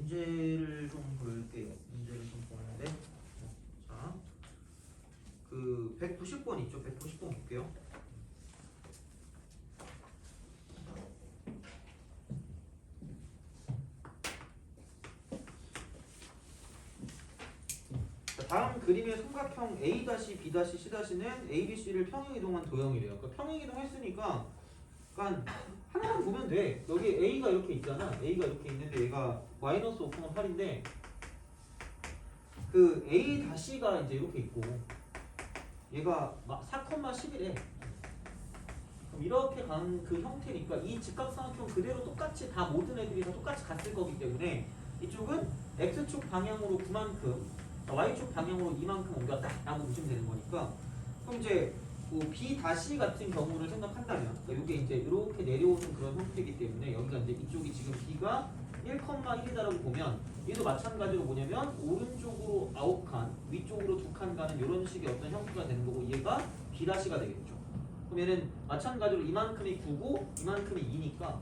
문제를 좀 볼게요. 문제를 좀 보는데, 자, 그 190번 있죠? 190번 볼게요. 자, 다음 그림의 삼각형 A-B-C'는 A, B, C를 평행이동한 도형이래요. 그러니까 평행이동했으니까, 그러니까 하나만 보면 돼. 여기 A가 이렇게 있잖아. A가 이렇게 있는데 얘가 마이너스 5,8인데 그 A-가 이제 이렇게 있고 얘가 4,11에 그럼 이렇게 가는 그 형태니까 이 직각삼각형 그대로 똑같이 다 모든 애들이 다 똑같이 갔을 거기 때문에 이쪽은 X축 방향으로 9만큼 Y축 방향으로 2만큼 옮겼다 라고 보시면 되는 거니까 그럼 이제 뭐 B 다시 같은 경우를 생각한다면 그러니까 이게 이제 이렇게 내려오는 그런 형태이기 때문에 여기가 이제 이쪽이 지금 B가 1,1이다라고 보면 얘도 마찬가지로 뭐냐면 오른쪽으로 9칸 위쪽으로 2칸 가는 이런 식의 어떤 형태가 되는 거고 얘가 B 다시가 되겠죠. 그럼 얘는 마찬가지로 이만큼이 9고 이만큼이 2니까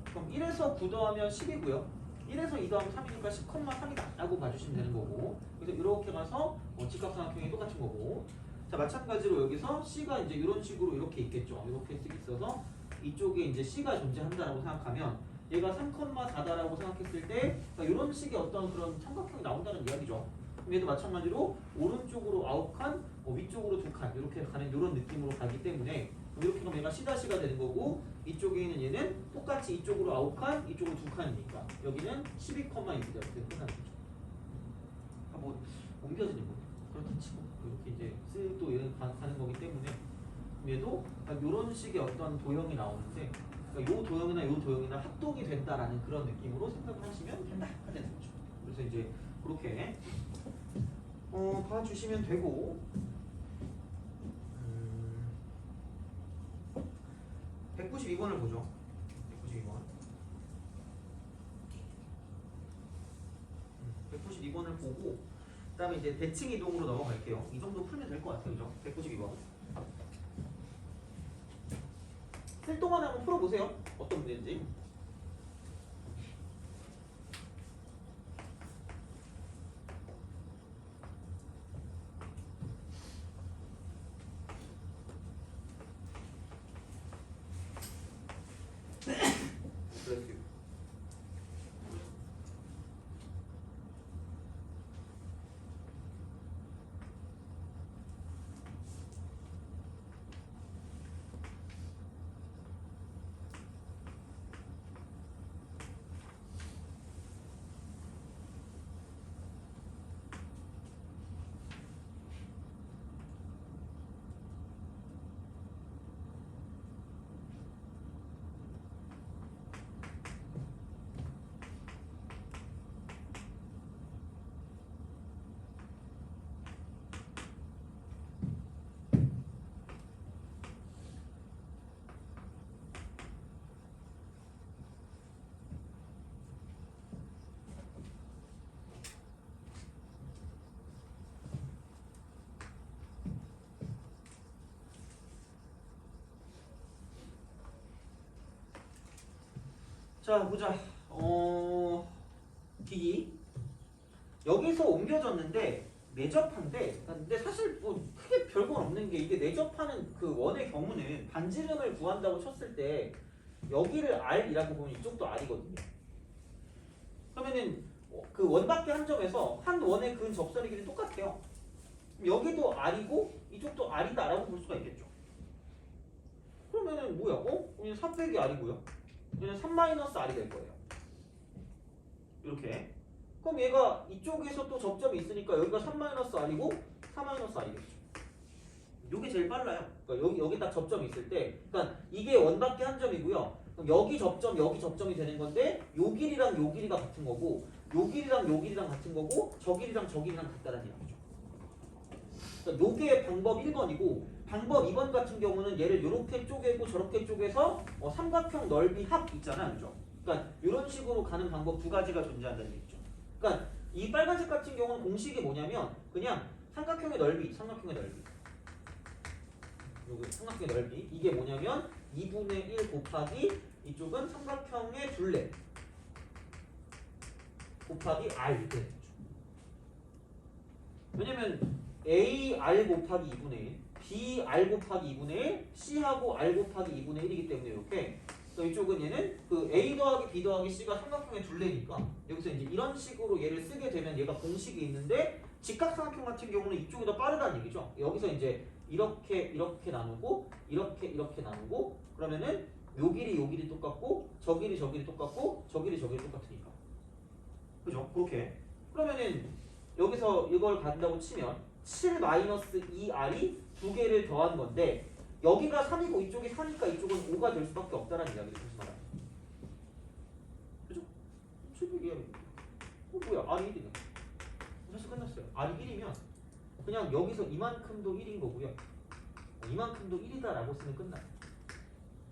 그럼 1에서 9 더하면 10이고요. 1에서 2 더하면 3이니까 10,3이다 라고 봐주시면 되는 거고 그래서 이렇게 가서 직각삼각형이 똑같은 거고 자 마찬가지로 여기서 C가 이제 이런 식으로 이렇게 있겠죠. 이렇게 있어서 이쪽에 이제 C가 존재한다라고 생각하면 얘가 3,4다라고 생각했을 때 그러니까 이런 식의 어떤 그런 삼각형이 나온다는 이야기죠. 그럼 얘도 마찬가지로 오른쪽으로 9칸, 위쪽으로 2칸 이렇게 가는 이런 느낌으로 가기 때문에 이렇게 가면 얘가 C'가 되는 거고 이쪽에 있는 얘는 똑같이 이쪽으로 9칸, 이쪽으로 2칸이니까 여기는 12,2다 이렇게 끝나는 거죠. 뭐 옮겨지는 거 그렇게 치고 이렇게 이제 쓱또 얘는 가는 거기 때문에 얘도 이런 식의 어떤 도형이 나오는데 그러니까 요 도형이나 요 도형이나 합동이 된다라는 그런 느낌으로 생각을 하시면 된다 하는 거죠. 그래서 이제 그렇게 봐주시면 되고 192번을 보죠. 192번. 192번을 보고 그다음에 이제 대칭 이동으로 넘어갈게요. 이 정도 풀면 될 것 같아요, 그죠? 192번. 쓸 동안에 한번 풀어보세요. 어떤 문제인지. 자 보자. D 여기서 옮겨졌는데 내접한데 근데 사실 뭐 크게 별건 없는 게 이게 내접하는 그 원의 경우는 반지름을 구한다고 쳤을 때 여기를 R이라고 보면 이쪽도 R이거든요. 그러면은 그 원밖에 한 점에서 한 원의 근 접선의 길이 똑같아요. 여기도 R이고 이쪽도 R이다 라고 볼 수가 있겠죠. 그러면은 뭐야? 여기는 3 빼기 R이고요. 얘는 3-R이 될 거예요. 이렇게. 그럼 얘가 이쪽에서 또 접점이 있으니까 여기가 3-R이고 4-R이겠죠. 이게 제일 빨라요. 그러니까 여기 딱 접점이 있을 때, 그러니까 이게 원밖에 한 점이고요. 그럼 여기 접점이 되는 건데 요 길이랑 요 길이가 같은 거고, 요 길이랑 요 길이랑 같은 거고, 저 길이랑 저 길이랑 같다는 얘기죠. 그러니까 요게 방법 1번이고, 방법 2번 같은 경우는 얘를 이렇게 쪼개고 저렇게 쪼개서 삼각형 넓이 합 있잖아, 그죠? 그러니까 이런 식으로 가는 방법 두 가지가 존재한다는 얘기죠. 그러니까 이 빨간색 같은 경우는 공식이 뭐냐면 그냥 삼각형의 넓이 여기 삼각형의 넓이 이게 뭐냐면 2분의 1 곱하기 이쪽은 삼각형의 둘레 곱하기 R 이렇게 되는 거죠. 왜냐면 AR 곱하기 2분의 1, BR 곱하기 2분의 1, C하고 R 곱하기 2분의 1이기 때문에 이렇게 그래서 이쪽은 얘는 그 A 더하기 B 더하기 C가 삼각형의 둘레니까 여기서 이제 이런 식으로 얘를 쓰게 되면 얘가 공식이 있는데 직각삼각형 같은 경우는 이쪽이 더 빠르다는 얘기죠. 여기서 이제 이렇게 나누고 이렇게 나누고 그러면은 요 길이 똑같고 저 길이 똑같고 저 길이 똑같으니까 그죠? 그렇게 그러면은 여기서 이걸 간다고 치면 7-2R이 두 개를 더한 건데 여기가 3이고 이쪽이 4니까 이쪽은 5가 될 수밖에 없다는 이야기를 무슨 말이야? 그죠? 700이야. 뭐야? R이 1이네. 사실 끝났어요. R이 1이면 그냥 여기서 이만큼도 1인 거고요. 이만큼도 1이다라고 쓰면 끝나요.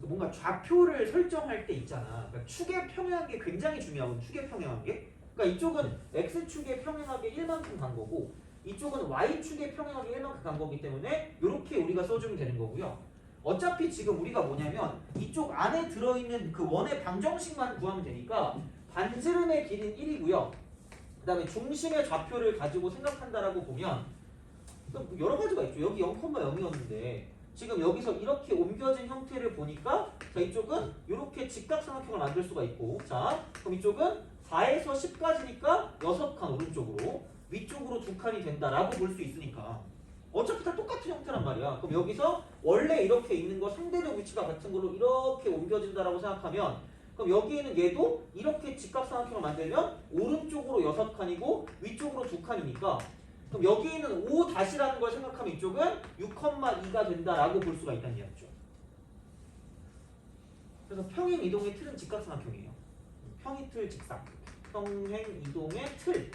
뭔가 좌표를 설정할 때 있잖아. 그러니까 축의 평행하게 굉장히 중요하거든. 축의 평행하게. 그러니까 이쪽은 x축의 평행하게 1만큼 간 거고 이쪽은 y축의 평행하게 1만큼 간 거기 때문에 이렇게 우리가 써주면 되는 거고요. 어차피 지금 우리가 뭐냐면 이쪽 안에 들어있는 그 원의 방정식만 구하면 되니까 반지름의 길이는 1이고요. 그 다음에 중심의 좌표를 가지고 생각한다라고 보면 여러 가지가 있죠. 여기 0,0이었는데 지금 여기서 이렇게 옮겨진 형태를 보니까 자 이쪽은 이렇게 직각삼각형을 만들 수가 있고 자 그럼 이쪽은 4에서 10까지니까 6칸 오른쪽으로 위쪽으로 2칸이 된다라고 볼 수 있으니까 어차피 다 똑같은 형태란 말이야. 그럼 여기서 원래 이렇게 있는 거 상대적 위치가 같은 걸로 이렇게 옮겨진다라고 생각하면 그럼 여기에는 얘도 이렇게 직각삼각형을 만들면 오른쪽으로 6칸이고 위쪽으로 2칸이니까 그럼 여기에는 5-라는 걸 생각하면 이쪽은 6,2가 된다라고 볼 수가 있다는 이야기죠. 그래서 평행 이동의 틀은 직각삼각형이에요. 평이틀 직삼. 평행 이동의 틀.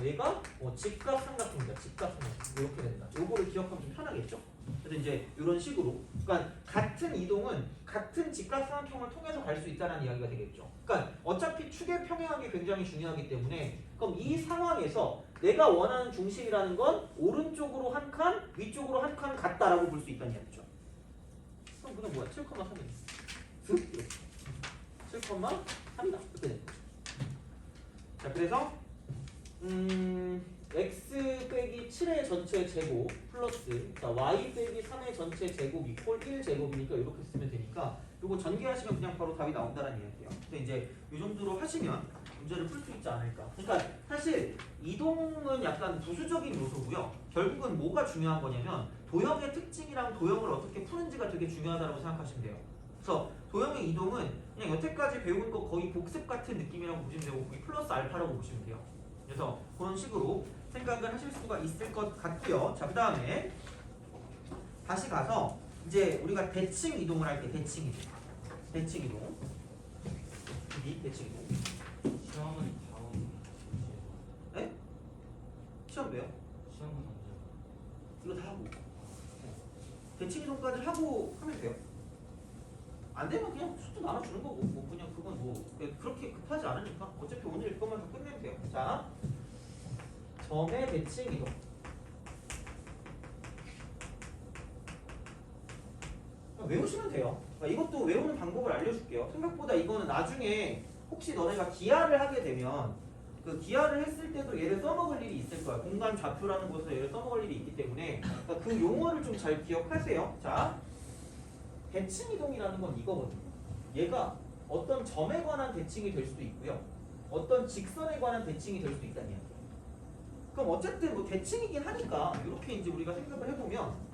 얘가 직각삼각형이다. 직각삼각형. 이렇게 된다. 요거를 기억하면 좀 편하겠죠? 그래서 이제 이런 식으로. 그러니까 같은 이동은 같은 직각삼각형을 통해서 갈 수 있다는 이야기가 되겠죠. 그러니까 어차피 축의 평행하기 굉장히 중요하기 때문에 그럼 이 상황에서 내가 원하는 중심이라는 건 오른쪽으로 한 칸, 위쪽으로 한 칸 같다라고 볼 수 있다는 이야기죠. 그럼 그게 뭐야? 7,3이네. 이렇게. 7,3이다. 이렇게 되는 거죠. 자, 그래서 x 빼기 7의 전체 제곱 플러스 자, y 빼기 3의 전체 제곱 이퀄 1제곱이니까 이렇게 쓰면 되니까 요거 전개하시면 그냥 바로 답이 나온다는 이야기예요. 근데 이제 이 정도로 하시면 문제를 풀 수 있지 않을까. 그러니까 사실 이동은 약간 부수적인 요소고요. 결국은 뭐가 중요한 거냐면 도형의 특징이랑 도형을 어떻게 푸는지가 되게 중요하다고 생각하시면 돼요. 그래서 도형의 이동은 그냥 여태까지 배운 거 거의 복습 같은 느낌이라고 보시면 되고 거기 플러스 알파라고 보시면 돼요. 그래서 그런 식으로 생각을 하실 수가 있을 것 같고요. 자, 그 다음에 다시 가서 이제 우리가 대칭 이동을 할게. 대칭 이동. 대칭 이동. 대칭 이동. 시험은 다음 네? 시험 왜요? 시험은 언제? 이거 다 하고. 대칭 이동까지 하고 하면 돼요. 안 되면 그냥 수도 나눠주는 거고, 뭐 그냥 그건 뭐 그렇게 급하지 않으니까 어차피 오늘 이것만 다 끝내면 돼요. 자, 점의 대칭 이동. 외우시면 돼요. 그러니까 이것도 외우는 방법을 알려줄게요. 생각보다 이거는 나중에 혹시 너네가 기하를 하게 되면 그 기하를 했을 때도 얘를 써먹을 일이 있을 거야. 공간 좌표라는 곳에서 얘를 써먹을 일이 있기 때문에 그러니까 그 용어를 좀 잘 기억하세요. 자, 대칭 이동이라는 건 이거거든요. 얘가 어떤 점에 관한 대칭이 될 수도 있고요. 어떤 직선에 관한 대칭이 될 수도 있다는 이야기예요. 그럼 어쨌든 뭐 대칭이긴 하니까 이렇게 이제 우리가 생각을 해보면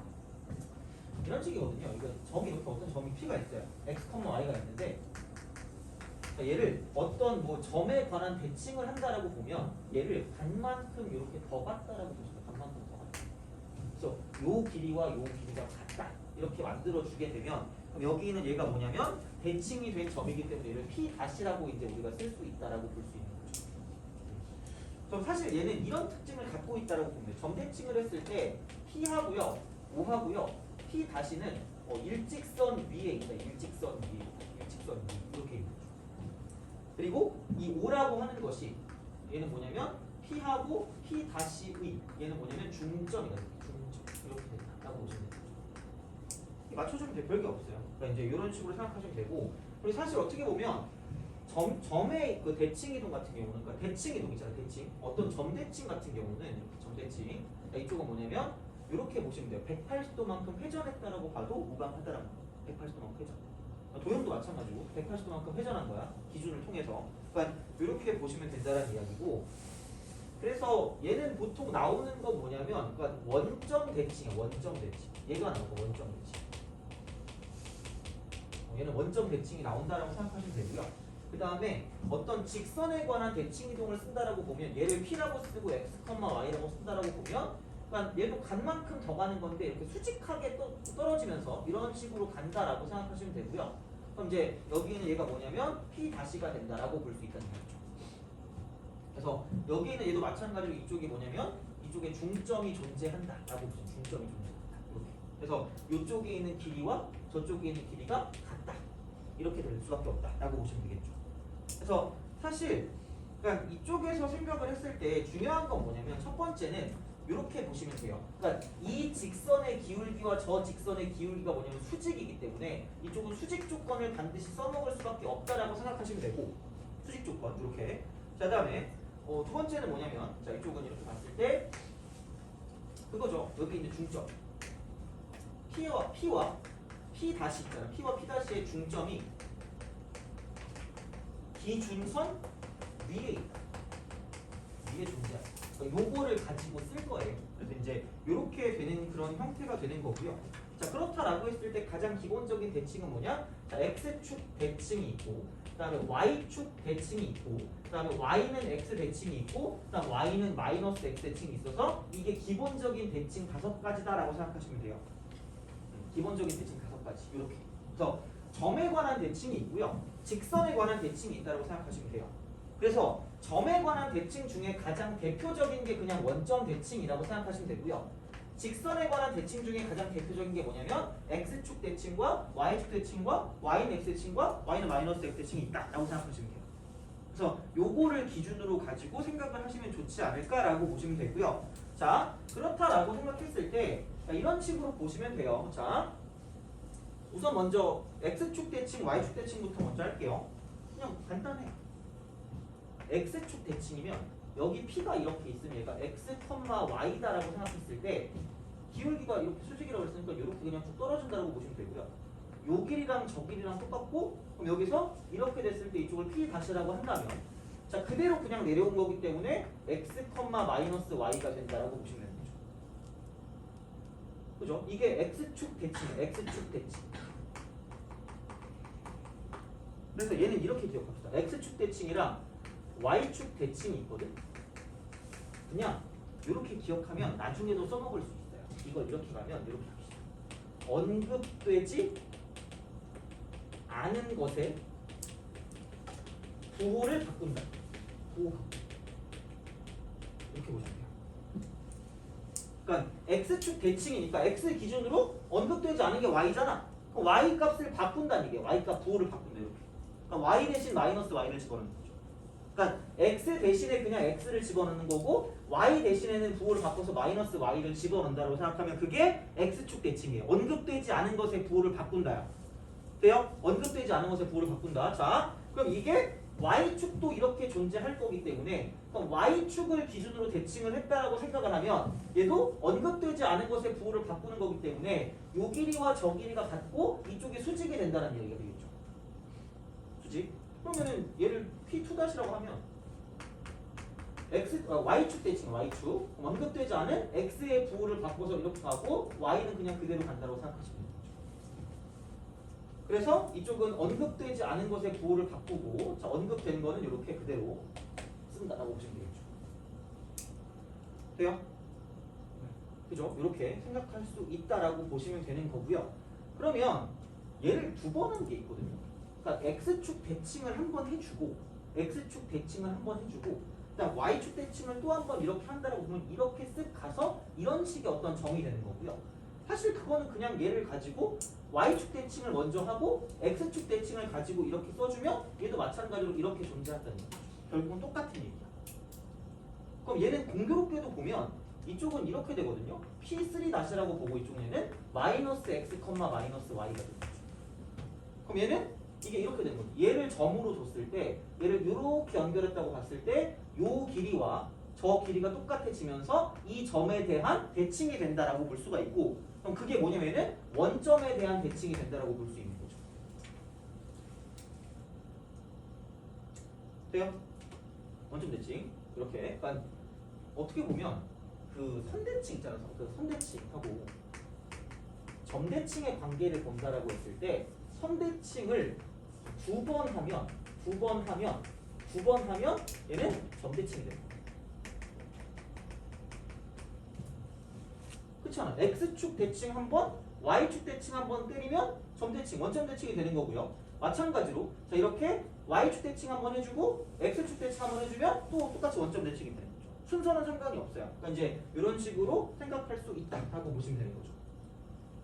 이런 식이거든요. 이거 점이 이렇게 어떤 점이 P가 있어요. X, Y가 있는데 얘를 어떤 뭐 점에 관한 대칭을 한다라고 보면 얘를 반만큼 이렇게 더 같다라고 보시면 반만큼 더 같다. 그래서 요 길이와 요 길이가 같다. 이렇게 만들어주게 되면 그럼 여기는 얘가 뭐냐면 대칭이 된 점이기 때문에 얘를 P-라고 이제 우리가 쓸 수 있다라고 볼 수 있는 거죠. 그럼 사실 얘는 이런 특징을 갖고 있다라고 보면 점 대칭을 했을 때 P하고요, O하고요, P-는 일직선 위에 있다. 일직선 위에 이렇게 있는 거죠. 그리고 이 O라고 하는 것이 얘는 뭐냐면 P하고 P-의 얘는 뭐냐면 중점이다. 중점 이렇게 된다라고 보시면 됩니다. 맞춰주면 돼. 별게 없어요. 그러니까 이제 이런 식으로 생각하시면 되고 그리고 사실 어떻게 보면 점의 그 대칭 이동 같은 경우는 그러니까 대칭 이동 있잖아요. 대칭. 어떤 점 대칭 같은 경우는 이렇게 점 대칭. 자, 이쪽은 뭐냐면 이렇게 보시면 돼요. 180도만큼 회전했다라고 봐도 무방하다라는 거예요. 180도만큼 회전. 도형도 마찬가지고 180도만큼 회전한 거야. 기준을 통해서. 그러니까 이렇게 보시면 된다는 이야기고. 그래서 얘는 보통 나오는 건 뭐냐면 그러니까 원점 대칭이야. 원점 대칭. 얘가 나오고 원점 대칭. 얘는 원점 대칭이 나온다라고 생각하시면 되고요. 그 다음에 어떤 직선에 관한 대칭 이동을 쓴다라고 보면 얘를 P라고 쓰고 X, Y라고 쓴다라고 보면 그러니까 얘도 간 만큼 더 가는 건데 이렇게 수직하게 또 떨어지면서 이런 식으로 간다라고 생각하시면 되고요. 그럼 이제 여기는 얘가 뭐냐면 P 다시가 된다라고 볼 수 있다는 거죠. 그래서 여기는 얘도 마찬가지로 이쪽이 뭐냐면 이쪽에 중점이 존재한다라고 보시면 중점이 존재한다. 이렇게. 그래서 이쪽에 있는 길이와 저쪽에 있는 길이가 같다. 이렇게 될 수밖에 없다라고 보시면 되겠죠. 그래서 사실 그러니까 이쪽에서 생각을 했을 때 중요한 건 뭐냐면 첫 번째는 이렇게 보시면 돼요. 그러니까 이 직선의 기울기와 저 직선의 기울기가 뭐냐면 수직이기 때문에 이쪽은 수직 조건을 반드시 써먹을 수밖에 없다라고 생각하시면 되고 수직 조건 이렇게. 자, 그다음에 두 번째는 뭐냐면 자 이쪽은 이렇게 봤을 때 그거죠. 여기 있는 중점 P와 P 다시 있잖아. P와 P 다시의 중점이 기준선 위에 있다. 위에 존재한다. 그러니까 요거를 가지고 쓸 거예요. 그래서 이제 이렇게 되는 그런 형태가 되는 거고요. 자, 그렇다라고 했을 때 가장 기본적인 대칭은 뭐냐? 자, X축 대칭이 있고, 그 다음에 Y축 대칭이 있고, 그 다음에 Y는 X 대칭이 있고, 그 다음 Y는 마이너스 X 대칭이 있어서 이게 기본적인 대칭 5가지다라고 생각하시면 돼요. 기본적인 대칭 5가지. 이렇게. 그래서 점에 관한 대칭이 있고요. 직선에 관한 대칭이 있다고 생각하시면 돼요. 그래서 점에 관한 대칭 중에 가장 대표적인 게 그냥 원점 대칭이라고 생각하시면 되고요. 직선에 관한 대칭 중에 가장 대표적인 게 뭐냐면 X축 대칭과 Y축 대칭과 Y는 X 대칭과 Y는 마이너스 X 대칭이 있다라고 생각하시면 돼요. 그래서 요거를 기준으로 가지고 생각을 하시면 좋지 않을까라고 보시면 되고요. 자, 그렇다라고 생각했을 때 이런 식으로 보시면 돼요. 자, 우선 먼저 X축 대칭, Y축 대칭부터 먼저 할게요. 그냥 간단해. X축 대칭이면 여기 P가 이렇게 있으면 얘가 X, Y다라고 생각했을 때 기울기가 이렇게 수직이라고 했으니까 이렇게 그냥 쭉 떨어진다고 보시면 되고요. 요 길이랑 저 길이랑 똑같고 그럼 여기서 이렇게 됐을 때 이쪽을 P 다시라고 한다면 자 그대로 그냥 내려온 거기 때문에 X, 마이너스 Y가 된다라고 보시면 되는 거죠. 그죠? 이게 X축 대칭이에요. X축 대칭. 그래서 얘는 이렇게 기억합시다. X축 대칭이랑 Y축 대칭이 있거든. 그냥 이렇게 기억하면 나중에도 써먹을 수 있어요. 이걸 이렇게 가면 이렇게 합시다. 언급되지 않은 것에 부호를 바꾼다. 부호 이렇게 보시면 돼요. 그러니까 X축 대칭이니까 X 기준으로 언급되지 않은 게 Y잖아. 그럼 Y 값을 바꾼다는 얘기예요. Y 값 부호를 바꾼다 이렇게. 그러니까 Y 대신 마이너스 Y를 집어넣는 거죠. 그러니까 X 대신에 그냥 X를 집어넣는 거고 Y 대신에는 부호를 바꿔서 마이너스 Y를 집어넣는다고 생각하면 그게 X축 대칭이에요. 언급되지 않은 것의 부호를 바꾼다요. 돼요? 언급되지 않은 것의 부호를 바꾼다. 자, 그럼 이게 Y축도 이렇게 존재할 거기 때문에 그럼 Y축을 기준으로 대칭을 했다라고 생각을 하면 얘도 언급되지 않은 것의 부호를 바꾸는 거기 때문에 요 길이와 저 길이가 같고 이쪽이 수직이 된다는 얘기가 되겠죠. 수직. 그러면은 얘를 P2-라고 하면 Y축 대칭, Y축 언급되지 않은 X의 부호를 바꿔서 이렇게 가고 Y는 그냥 그대로 간다고 생각하시면 돼요. 그래서 이쪽은 언급되지 않은 것의 부호를 바꾸고 자, 언급된 거는 이렇게 그대로 쓴다라고 보시면 되겠죠. 돼요? 그죠? 이렇게 생각할 수 있다라고 보시면 되는 거고요. 그러면 얘를 두 번 한 게 있거든요. 그러니까 X축 대칭을 한 번 해주고 X축 대칭을 한 번 해주고 그다음 Y축 대칭을 또 한 번 이렇게 한다라고 보면 이렇게 쓱 가서 이런 식의 어떤 점이 되는 거고요. 사실 그거는 그냥 얘를 가지고 Y축 대칭을 먼저 하고 X축 대칭을 가지고 이렇게 써주면 얘도 마찬가지로 이렇게 존재한다는 거죠. 결국은 똑같은 얘기야. 그럼 얘는 공교롭게도 보면 이쪽은 이렇게 되거든요. P3-라고 보고 이쪽 얘는 마이너스 X, 마이너스 Y가 되는 거죠. 그럼 얘는 이게 이렇게 되는 거죠. 얘를 점으로 줬을 때 얘를 이렇게 연결했다고 봤을 때 요 길이와 저 길이가 똑같아지면서 이 점에 대한 대칭이 된다라고 볼 수가 있고, 그럼 그게 뭐냐면은 원점에 대한 대칭이 된다라고 볼 수 있는 거죠. 돼요? 원점 대칭 이렇게. 그러니까 어떻게 보면 그 선대칭 있잖아요. 그 선대칭하고 점대칭의 관계를 본다라고 했을 때 선대칭을 두 번 하면 얘는 점대칭이 돼요. 그렇지 않아? X축 대칭 한 번, Y축 대칭 한 번 때리면 점대칭, 원점 대칭이 되는 거고요. 마찬가지로 자 이렇게 Y축 대칭 한 번 해주고 X축 대칭 한 번 해주면 또 똑같이 원점 대칭이 되는 거죠. 순서는 상관이 없어요. 그러니까 이제 이런 식으로 생각할 수 있다라고 보시면 되는 거죠.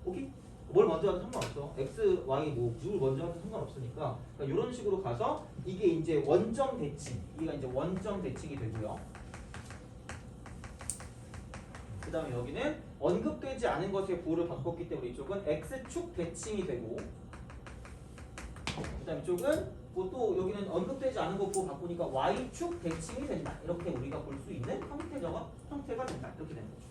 오케이? 뭘 먼저 하든 상관없어. X, Y 뭐 누굴 먼저 하든 상관없으니까 그러니까 이런 식으로 가서 이게 이제 원점 대칭, 이게 이제 원점 대칭이 되고요. 그 다음에 여기는 언급되지 않은 것의 부호를 바꿨기 때문에 이쪽은 X축 대칭이 되고, 그 다음에 이쪽은 뭐 또 여기는 언급되지 않은 것 부호 바꾸니까 Y축 대칭이 된다. 이렇게 우리가 볼 수 있는 형태가 된다. 이렇게 되는 거죠.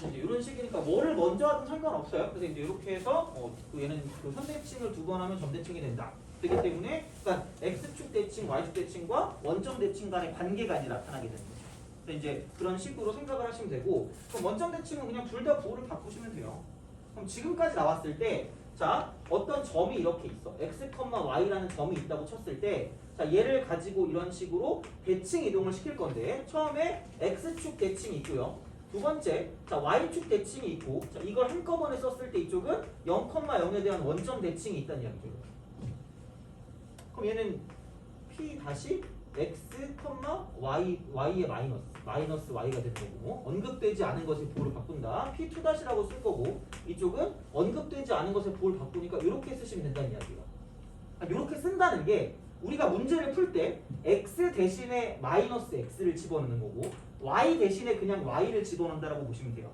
이제 이런 식이니까 뭐를 먼저 하든 상관없어요. 그래서 이제 이렇게 해서 얘는 그 선대칭을 두 번 하면 점대칭이 된다. 되기 때문에 그러니까 X축 대칭, Y축 대칭과 원점 대칭 간의 관계가 이제 나타나게 되는 거죠. 그래서 이제 그런 식으로 생각을 하시면 되고, 그럼 원점 대칭은 그냥 둘 다 부호를 바꾸시면 돼요. 그럼 지금까지 나왔을 때 자 어떤 점이 이렇게 있어. X, Y라는 점이 있다고 쳤을 때 자 얘를 가지고 이런 식으로 대칭 이동을 시킬 건데 처음에 X축 대칭이 있고요. 두 번째, 자 Y축 대칭이 있고, 자 이걸 한꺼번에 썼을 때 이쪽은 0,0에 대한 원점 대칭이 있다는 이야기죠. 그럼 얘는 P 다시 X, Y의 마이너스 Y가 되는 거고, 언급되지 않은 것의 부호를 바꾼다. P2-라고 쓸 거고, 이쪽은 언급되지 않은 것의 부호를 바꾸니까 이렇게 쓰시면 된다는 이야기예요. 이렇게 쓴다는 게 우리가 문제를 풀 때 X 대신에 마이너스 X를 집어넣는 거고, Y 대신에 그냥 Y를 집어넣는다라고 보시면 돼요.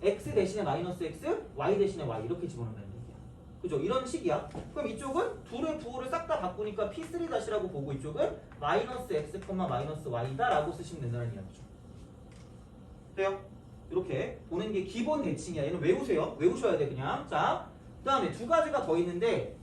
X 대신에 마이너스 X, Y 대신에 Y 이렇게 집어넣는다는 얘기야. 그죠? 이런 식이야. 그럼 이쪽은 둘의 부호를 싹 다 바꾸니까 P3-라고 보고 이쪽은 마이너스 X, 마이너스 Y다라고 쓰시면 된다는 이야기죠. 돼요? 이렇게 보는 게 기본 대칭이야. 얘는 외우세요. 외우셔야 돼 그냥. 자, 그 다음에 두 가지가 더 있는데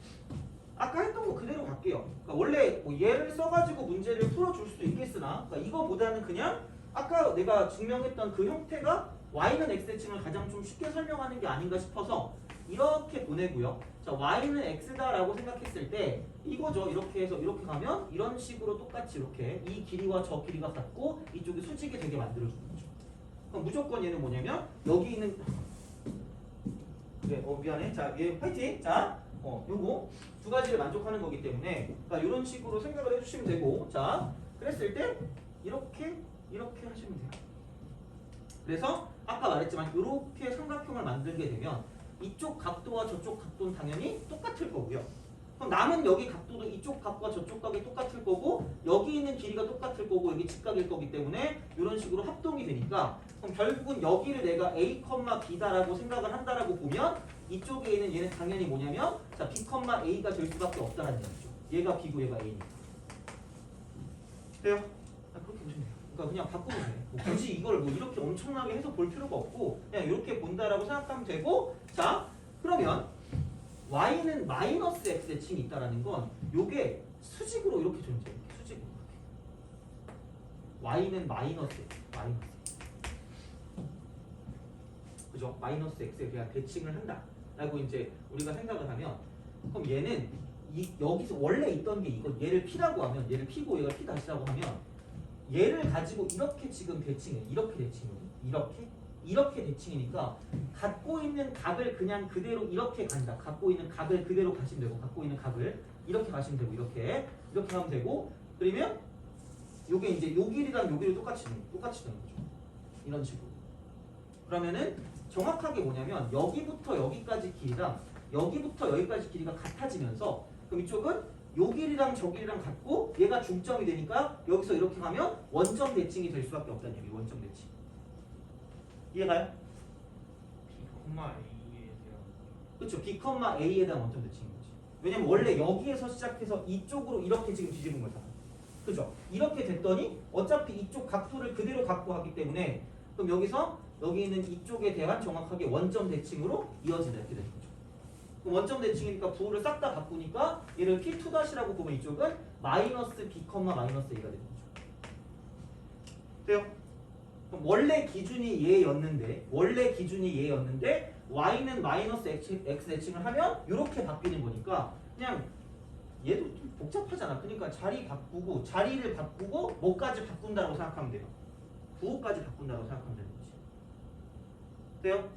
아까 했던 거 그대로 갈게요. 그러니까 원래 뭐 얘를 써가지고 문제를 풀어줄 수도 있겠으나 그러니까 이거보다는 그냥 아까 내가 증명했던 그 형태가 Y는 X 대칭을 가장 좀 쉽게 설명하는 게 아닌가 싶어서 이렇게 보내고요. 자, Y는 X다라고 생각했을 때 이거죠. 이렇게 해서 이렇게 가면 이런 식으로 똑같이 이렇게 이 길이와 저 길이가 같고 이쪽이 수직이 되게 만들어주는 거죠. 그럼 무조건 얘는 뭐냐면 여기 있는 그래, 미안해. 자, 얘 파이팅. 자, 요거 두 가지를 만족하는 거기 때문에 그러니까 이런 식으로 생각을 해주시면 되고, 자, 그랬을 때 이렇게 하시면 돼요. 그래서 아까 말했지만 이렇게 삼각형을 만들게 되면 이쪽 각도와 저쪽 각도는 당연히 똑같을 거고요. 그럼 남은 여기 각도도 이쪽 각과 저쪽 각이 똑같을 거고 여기 있는 길이가 똑같을 거고 여기 직각일 거기 때문에 이런 식으로 합동이 되니까 그럼 결국은 여기를 내가 A, B다라고 생각을 한다라고 보면 이쪽에 있는 얘는 당연히 뭐냐면 자 B, A가 될 수밖에 없다는 얘기죠. 얘가 B고 얘가 A니까. 돼요? 그렇게 보시면 돼요. 그러니까 그냥 바꾸면 돼. 뭐 굳이 이걸 뭐 이렇게 엄청나게 해서 볼 필요가 없고 그냥 이렇게 본다라고 생각하면 되고, 자 그러면 Y는 마이너스 X 대칭이 있다라는 건 요게 수직으로 이렇게 존재해요. 수직으로 Y는 마이너스 X, 그죠? 마이너스 X에 대한 대칭을 한다라고 이제 우리가 생각을 하면 그럼 얘는 여기서 원래 있던 게 이거 얘를 P라고 하면 얘를 P고 얘가 P 다시라고 하면 얘를 가지고 이렇게 지금 대칭해. 이렇게 대칭이거든. 이렇게 대칭이니까 갖고 있는 각을 그냥 그대로 이렇게 간다. 갖고 있는 각을 그대로 가시면 되고 갖고 있는 각을 이렇게 가시면 되고 이렇게 하면 되고, 그러면 요게 이제 요 길이랑 요 길이 똑같이 되는 거죠. 이런 식으로. 그러면은 정확하게 뭐냐면 여기부터 여기까지 길이랑 여기부터 여기까지 길이가 같아지면서 그럼 이쪽은 요 길이랑 저 길이랑 같고 얘가 중점이 되니까 여기서 이렇게 가면 원점 대칭이 될 수밖에 없다는 얘기. 원점 대칭. 이해가요? B, A에 대한 그쵸? B, A에 대한 원점 대칭인 거지. 왜냐면 원래 여기에서 시작해서 이쪽으로 이렇게 지금 뒤집은 거잖아. 그죠? 이렇게 됐더니 어차피 이쪽 각도를 그대로 갖고 하기 때문에 그럼 여기서 여기 있는 이쪽에 대한 정확하게 원점 대칭으로 이어진다 이렇게 되는 거죠. 그럼 원점 대칭이니까 부호를 싹 다 바꾸니까 얘를 P2'라고 보면 이쪽은 마이너스 B, 마이너스 A가 되는 거죠. 돼요? 그럼 원래 기준이 얘였는데 y는 마이너스 x 대칭을 하면 이렇게 바뀌는 거니까 그냥 얘도 좀 복잡하잖아. 그러니까 자리를 바꾸고 뭐까지 바꾼다고 생각하면 돼요. 부호까지 바꾼다고 생각하면 되는 거지. 돼요?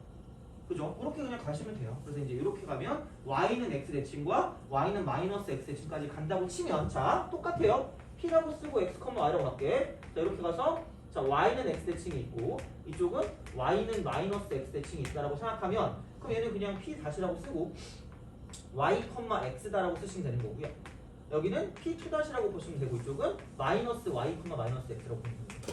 그죠? 그렇게 그냥 가시면 돼요. 그래서 이제 이렇게 가면 y는 x 대칭과 y는 마이너스 x 대칭까지 간다고 치면 자 똑같아요. p라고 쓰고 x, y라고 갈게. 자 이렇게 가서 자 y는 x 대칭이 있고 이쪽은 y는 마이너스 x 대칭이 있다라고 생각하면 그럼 얘는 그냥 p 다시라고 쓰고 y, x다라고 쓰시면 되는 거고요. 여기는 p2'라고 보시면 되고 이쪽은 마이너스 y, 마이너스 x라고 보시면 됩니다.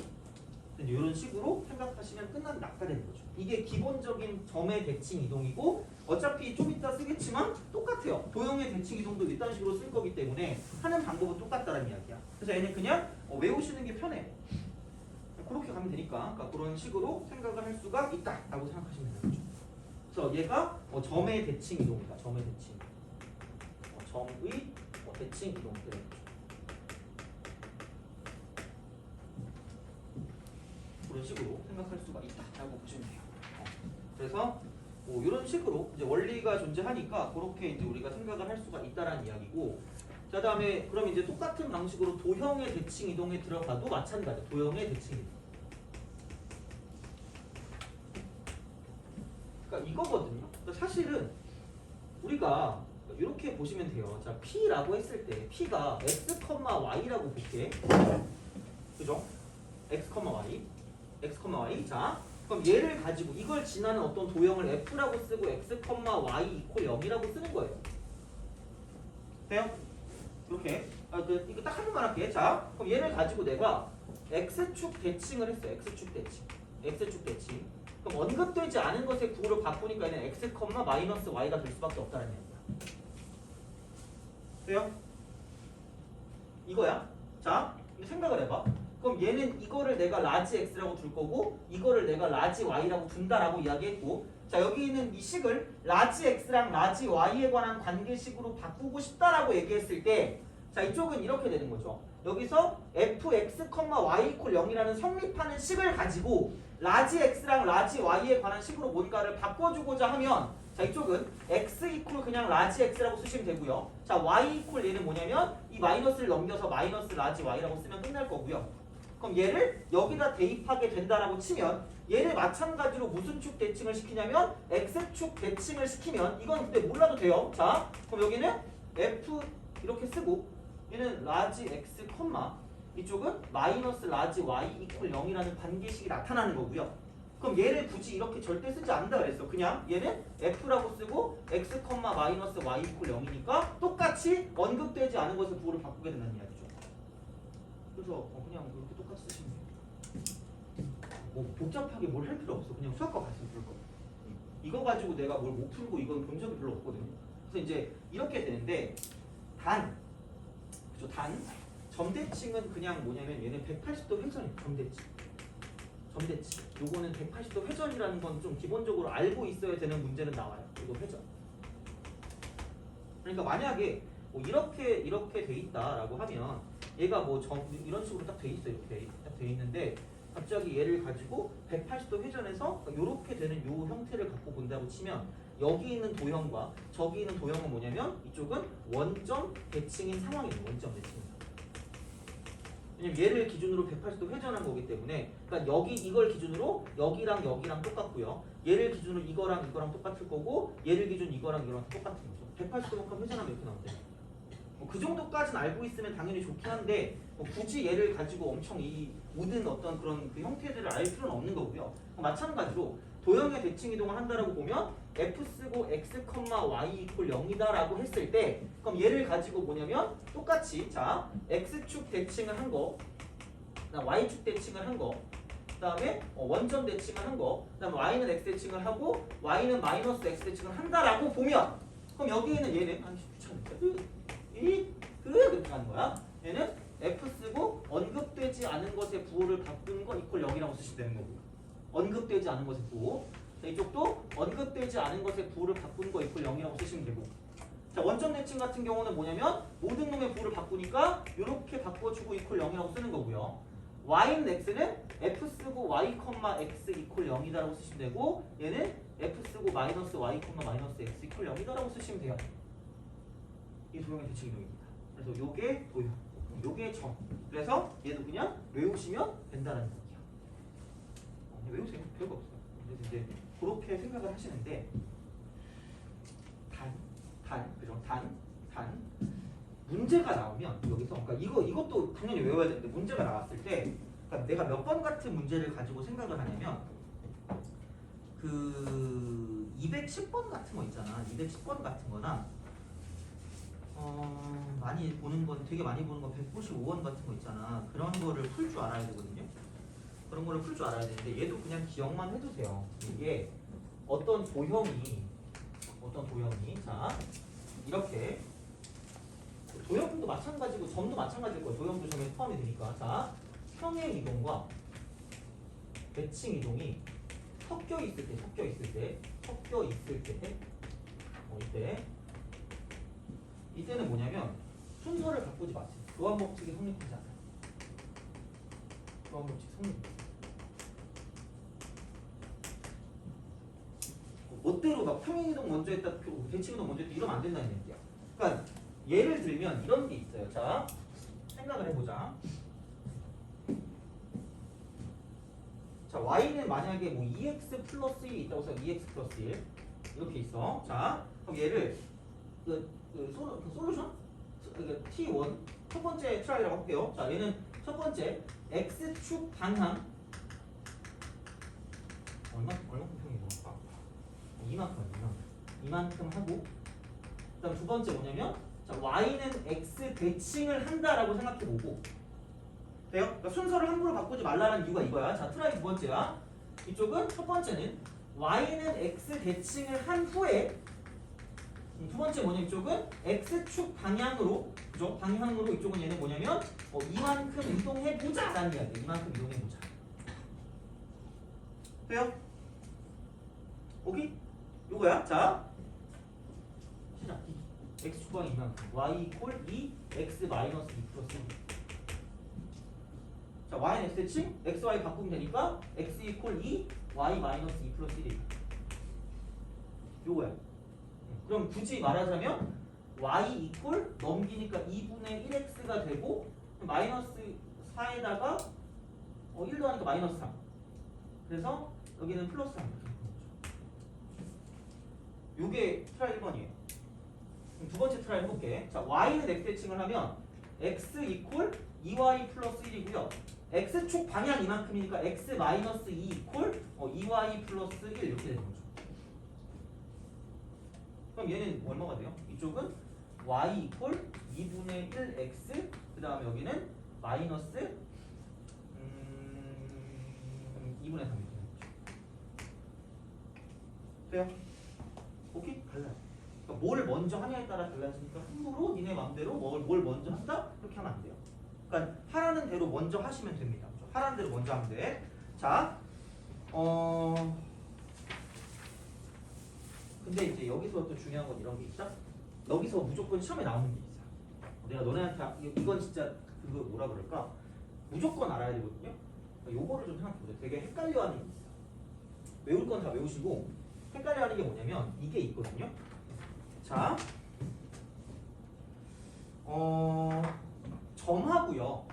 이런 식으로 생각하시면 낙가 되는 거죠. 이게 기본적인 점의 대칭 이동이고 어차피 좀 이따 쓰겠지만 똑같아요. 도형의 대칭 이동도 이딴 식으로 쓸 거기 때문에 하는 방법은 똑같다는 이야기야. 그래서 얘는 그냥 외우시는 게 편해요. 그렇게 가면 되니까 그러니까 그런 식으로 생각을 할 수가 있다라고 생각하시면 되는 거죠. 그래서 얘가 점의 대칭 이동이다. 점의 대칭. 점의 대칭 이동. 그런 식으로 생각할 수가 있다라고 보시면 돼요. 그래서 이런 식으로 이제 원리가 존재하니까 그렇게 이제 우리가 생각을 할 수가 있다라는 이야기고. 자 다음에 그럼 이제 똑같은 방식으로 도형의 대칭 이동에 들어가도 마찬가지. 도형의 대칭 이동. 그러니까 이거거든요. 그러니까 사실은 우리가 이렇게 보시면 돼요. 자 P라고 했을 때 P가 x, y라고 볼게. 그죠? x, y. x, y. 자, 그럼 얘를 가지고 이걸 지나는 어떤 도형을 f라고 쓰고 x, y 이퀄 0이라고 쓰는 거예요. 돼요? 이렇게. 이거 딱 한 번만 할게. 자, 그럼 얘를 가지고 내가 x축 대칭을 했어요. x축 대칭. x축 대칭. 그럼 언급되지 않은 것의 구호를 바꾸니까 얘는 x, 마이너스 y가 될 수밖에 없다는 얘기야. 돼요? 이거야. 자, 생각을 해봐. 그럼 얘는 이거를 내가 라지 x라고 둘 거고 이거를 내가 라지 y라고 둔다라고 이야기했고 자 여기 있는 이 식을 라지 x랑 라지 y에 관한 관계식으로 바꾸고 싶다라고 얘기했을 때 자 이쪽은 이렇게 되는 거죠. 여기서 fx, y 이퀄 0이라는 성립하는 식을 가지고 라지 x랑 라지 y에 관한 식으로 뭔가를 바꿔주고자 하면 자 이쪽은 x 이퀄 그냥 라지 x라고 쓰시면 되고요. 자 y 이퀄 얘는 뭐냐면 이 마이너스를 넘겨서 마이너스 라지 y라고 쓰면 끝날 거고요. 그럼 얘를 여기다 대입하게 된다라고 치면 얘를 마찬가지로 무슨 축 대칭을 시키냐면 x축 대칭을 시키면 이건 근데 몰라도 돼요. 자 그럼 여기는 f 이렇게 쓰고 얘는 라지 x, 이쪽은 마이너스 라지 y 이퀄 0이라는 관계식이 나타나는 거고요. 그럼 얘를 굳이 이렇게 절대 쓰지 않는다 그랬어. 그냥 얘는 f라고 쓰고 x, 마이너스 y 이퀄 0이니까 똑같이 언급되지 않은 것을 부호를 바꾸게 된다는 이야기죠. 그래서 그냥 이렇게 똑같이 쓰시면 돼요. 뭐 복잡하게 뭘 할 필요 없어. 그냥 수학과 봤으면 될 거야. 이거 가지고 내가 뭘 못 풀고 이건 본 적이 별로 없거든요. 그래서 이제 이렇게 되는데 점대칭은 그냥 뭐냐면 얘는 180도 회전이에요. 점대칭. 요거는 180도 회전이라는 건 좀 기본적으로 알고 있어야 되는 문제는 나와요. 이거 회전. 그러니까 만약에 뭐 이렇게 돼 있다라고 하면 얘가 뭐 이런 식으로 딱 돼 있어. 이렇게 딱 돼 있는데 갑자기 얘를 가지고 180도 회전해서 이렇게 되는 요 형태를 갖고 본다고 치면 여기 있는 도형과 저기 있는 도형은 뭐냐면 이쪽은 원점 대칭인 상황이에요. 원점 대칭. 왜냐면 얘를 기준으로 180도 회전한 거기 때문에 그러니까 이걸 기준으로 여기랑 똑같고요. 얘를 기준으로 이거랑 똑같을 거고 얘를 기준 이거랑 똑같은 거죠. 180도만큼 회전하면 이렇게 나온대요. 그 정도까지는 알고 있으면 당연히 좋긴 한데 굳이 얘를 가지고 엄청 이 모든 어떤 그런 그 형태들을 알 필요는 없는 거고요. 마찬가지로 도형의 대칭 이동을 한다라고 보면 f 쓰고 x, y 이퀄 0이다라고 했을 때 그럼 얘를 가지고 뭐냐면 똑같이 자 x축 대칭을 한 거, y축 대칭을 한 거, 그다음에 원점 대칭을 한 거. 그다음에 y는 x 대칭을 하고 y는 마이너스 x 대칭을 한다라고 보면 그럼 여기에는 얘는 귀찮은데 이렇게 가는 거야. 얘는 f 쓰고 언급되지 않은 것의 부호를 바꾼 거 이퀄 0이라고 쓰시면 되는 거고. 언급되지 않은 것의 부호. 자, 이쪽도 언급되지 않은 것의 부호를 바꾼 거 이퀄 0이라고 쓰시면 되고. 자, 원점 대칭 같은 경우는 뭐냐면 모든 놈의 부호를 바꾸니까 이렇게 바꿔주고 이퀄 0이라고 쓰는 거고요. y는 x는 f 쓰고 y, x 이퀄 0이다라고 쓰시면 되고 얘는 f 쓰고 마이너스 y, 마이너스 x 이퀄 0이다라고 쓰시면 돼요. 이 도형의 대칭 이동입니다. 그래서 요게 도형, 요게 점. 그래서 얘도 그냥 외우시면 된다라는 얘기야. 외우세요. 별거 없어요. 그래서 이제 그렇게 생각을 하시는데 그죠? 단 문제가 나오면 여기서 그러니까 이것도 당연히 외워야 되는데 문제가 나왔을 때 그러니까 내가 몇 번 같은 문제를 가지고 생각을 하냐면 그 210번 같은 거 있잖아. 210번 같은 거나 많이 보는 건 되게 많이 보는 건 195원 같은 거 있잖아. 그런 거를 풀 줄 알아야 되거든요. 그런 거를 풀 줄 알아야 되는데 얘도 그냥 기억만 해도 돼요. 이게 어떤 도형이 자 이렇게 도형도 마찬가지고 점도 마찬가지일 거예요. 도형도 점에 포함이 되니까 자 평행 이동과 대칭 이동이 섞여 있을 때 이때는 뭐냐면 순서를 바꾸지 마세요. 교환 법칙이 성립하지 않아요. 교환 법칙 성립. 멋대로 막 평행 이동 먼저 했다, 대칭 이동 먼저 했다 이러면 안 된다는 얘기야. 그러니까 예를 들면 이런 게 있어요. 자, 생각을 해보자. 자, y는 만약에 뭐 2x 플러스 1이 있다고 해서 2x 플러스 1 이렇게 있어. 자, 그럼 얘를 솔루션? T1 첫 번째 트라이라고 할게요. 자, 얘는 첫 번째 x축 방향 얼마큼 평행이고 이만큼 하고 그다음 두 번째 뭐냐면 자, y는 x 대칭을 한다라고 생각해보고 돼요? 그러니까 순서를 함부로 바꾸지 말라는 이유가 이거야. 자, 트라이 두 번째야. 이쪽은 첫 번째는 y는 x 대칭을 한 후에 두 번째 뭐냐면 이쪽은 x축 방향으로 그죠? 방향으로 이쪽은 얘는 뭐냐면 이만큼 이동해보자 라는 이야기야. 이만큼 이동해보자. 돼요? 오케이? 요거야. 자 시작. x축 방향 이만큼 y 이퀄 2 x 마이너스 2 플러스 1. 자, y는 x 대칭 x, y 바꾸면 되니까 x 이퀄 2 y 마이너스 2 플러스 1. 요거야. 그럼 굳이 말하자면 y 이퀄 넘기니까 2분의 1x가 되고 마이너스 4에다가 1 더하니까 마이너스 3. 그래서 여기는 플러스 3 이렇게 되는 거죠. 요게 트라이 1번이에요. 두 번째 트라이 해볼게. 자, y는 x 대칭을 하면 x 이퀄 2y 플러스 1이고요. x축 방향 이만큼이니까 x 마이너스 2 이퀄 2y 플러스 1 이렇게 되는 거죠. 그럼 얘는 얼마가 돼요? 이쪽은 y 이퀄 2분의 1x 그 다음에 여기는 마이너스 2분의 3 이렇게 되는 거죠. 돼요? 오케이? 달라요. 그러니까 뭘 먼저 하냐에 따라 달라지니까 함부로 니네 맘대로 뭘 먼저 한다? 그렇게 하면 안 돼요. 그러니까 하라는 대로 먼저 하시면 됩니다. 그렇죠? 하라는 대로 먼저 하면 돼. 자, 근데 이제 여기서 또 중요한 건 이런 게 있다. 여기서 무조건 시험에 나오는 게 있어. 내가 너네한테 이건 진짜 그거 뭐라 그럴까? 무조건 알아야 되거든요. 그러니까 요거를 좀 생각해보세요. 되게 헷갈려하는 게 있어. 외울 건 다 외우시고 헷갈려하는 게 뭐냐면 이게 있거든요. 자, 점하고요.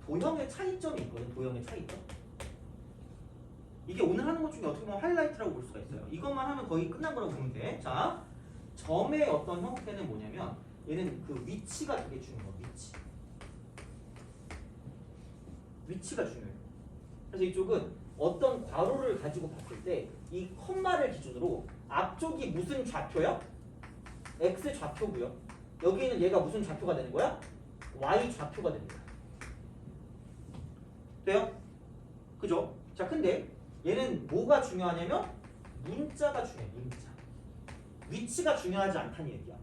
도형의 차이점이 있거든. 도형의 차이점. 이게 오늘 하는 것 중에 어떻게 보면 하이라이트라고 볼 수가 있어요. 이것만 하면 거의 끝난 거라고 보면 돼. 자, 점의 어떤 형태는 뭐냐면 얘는 그 위치가 되게 중요해요. 위치가 중요해요. 그래서 이쪽은 어떤 괄호를 가지고 봤을 때 이 콤마를 기준으로 앞쪽이 무슨 좌표야? x 좌표고요. 여기는 얘가 무슨 좌표가 되는 거야? y 좌표가 되는 거야. 돼요? 그죠? 자, 근데 얘는 뭐가 중요하냐면 문자가 중요해. 문자. 위치가 중요하지 않다는 얘기야.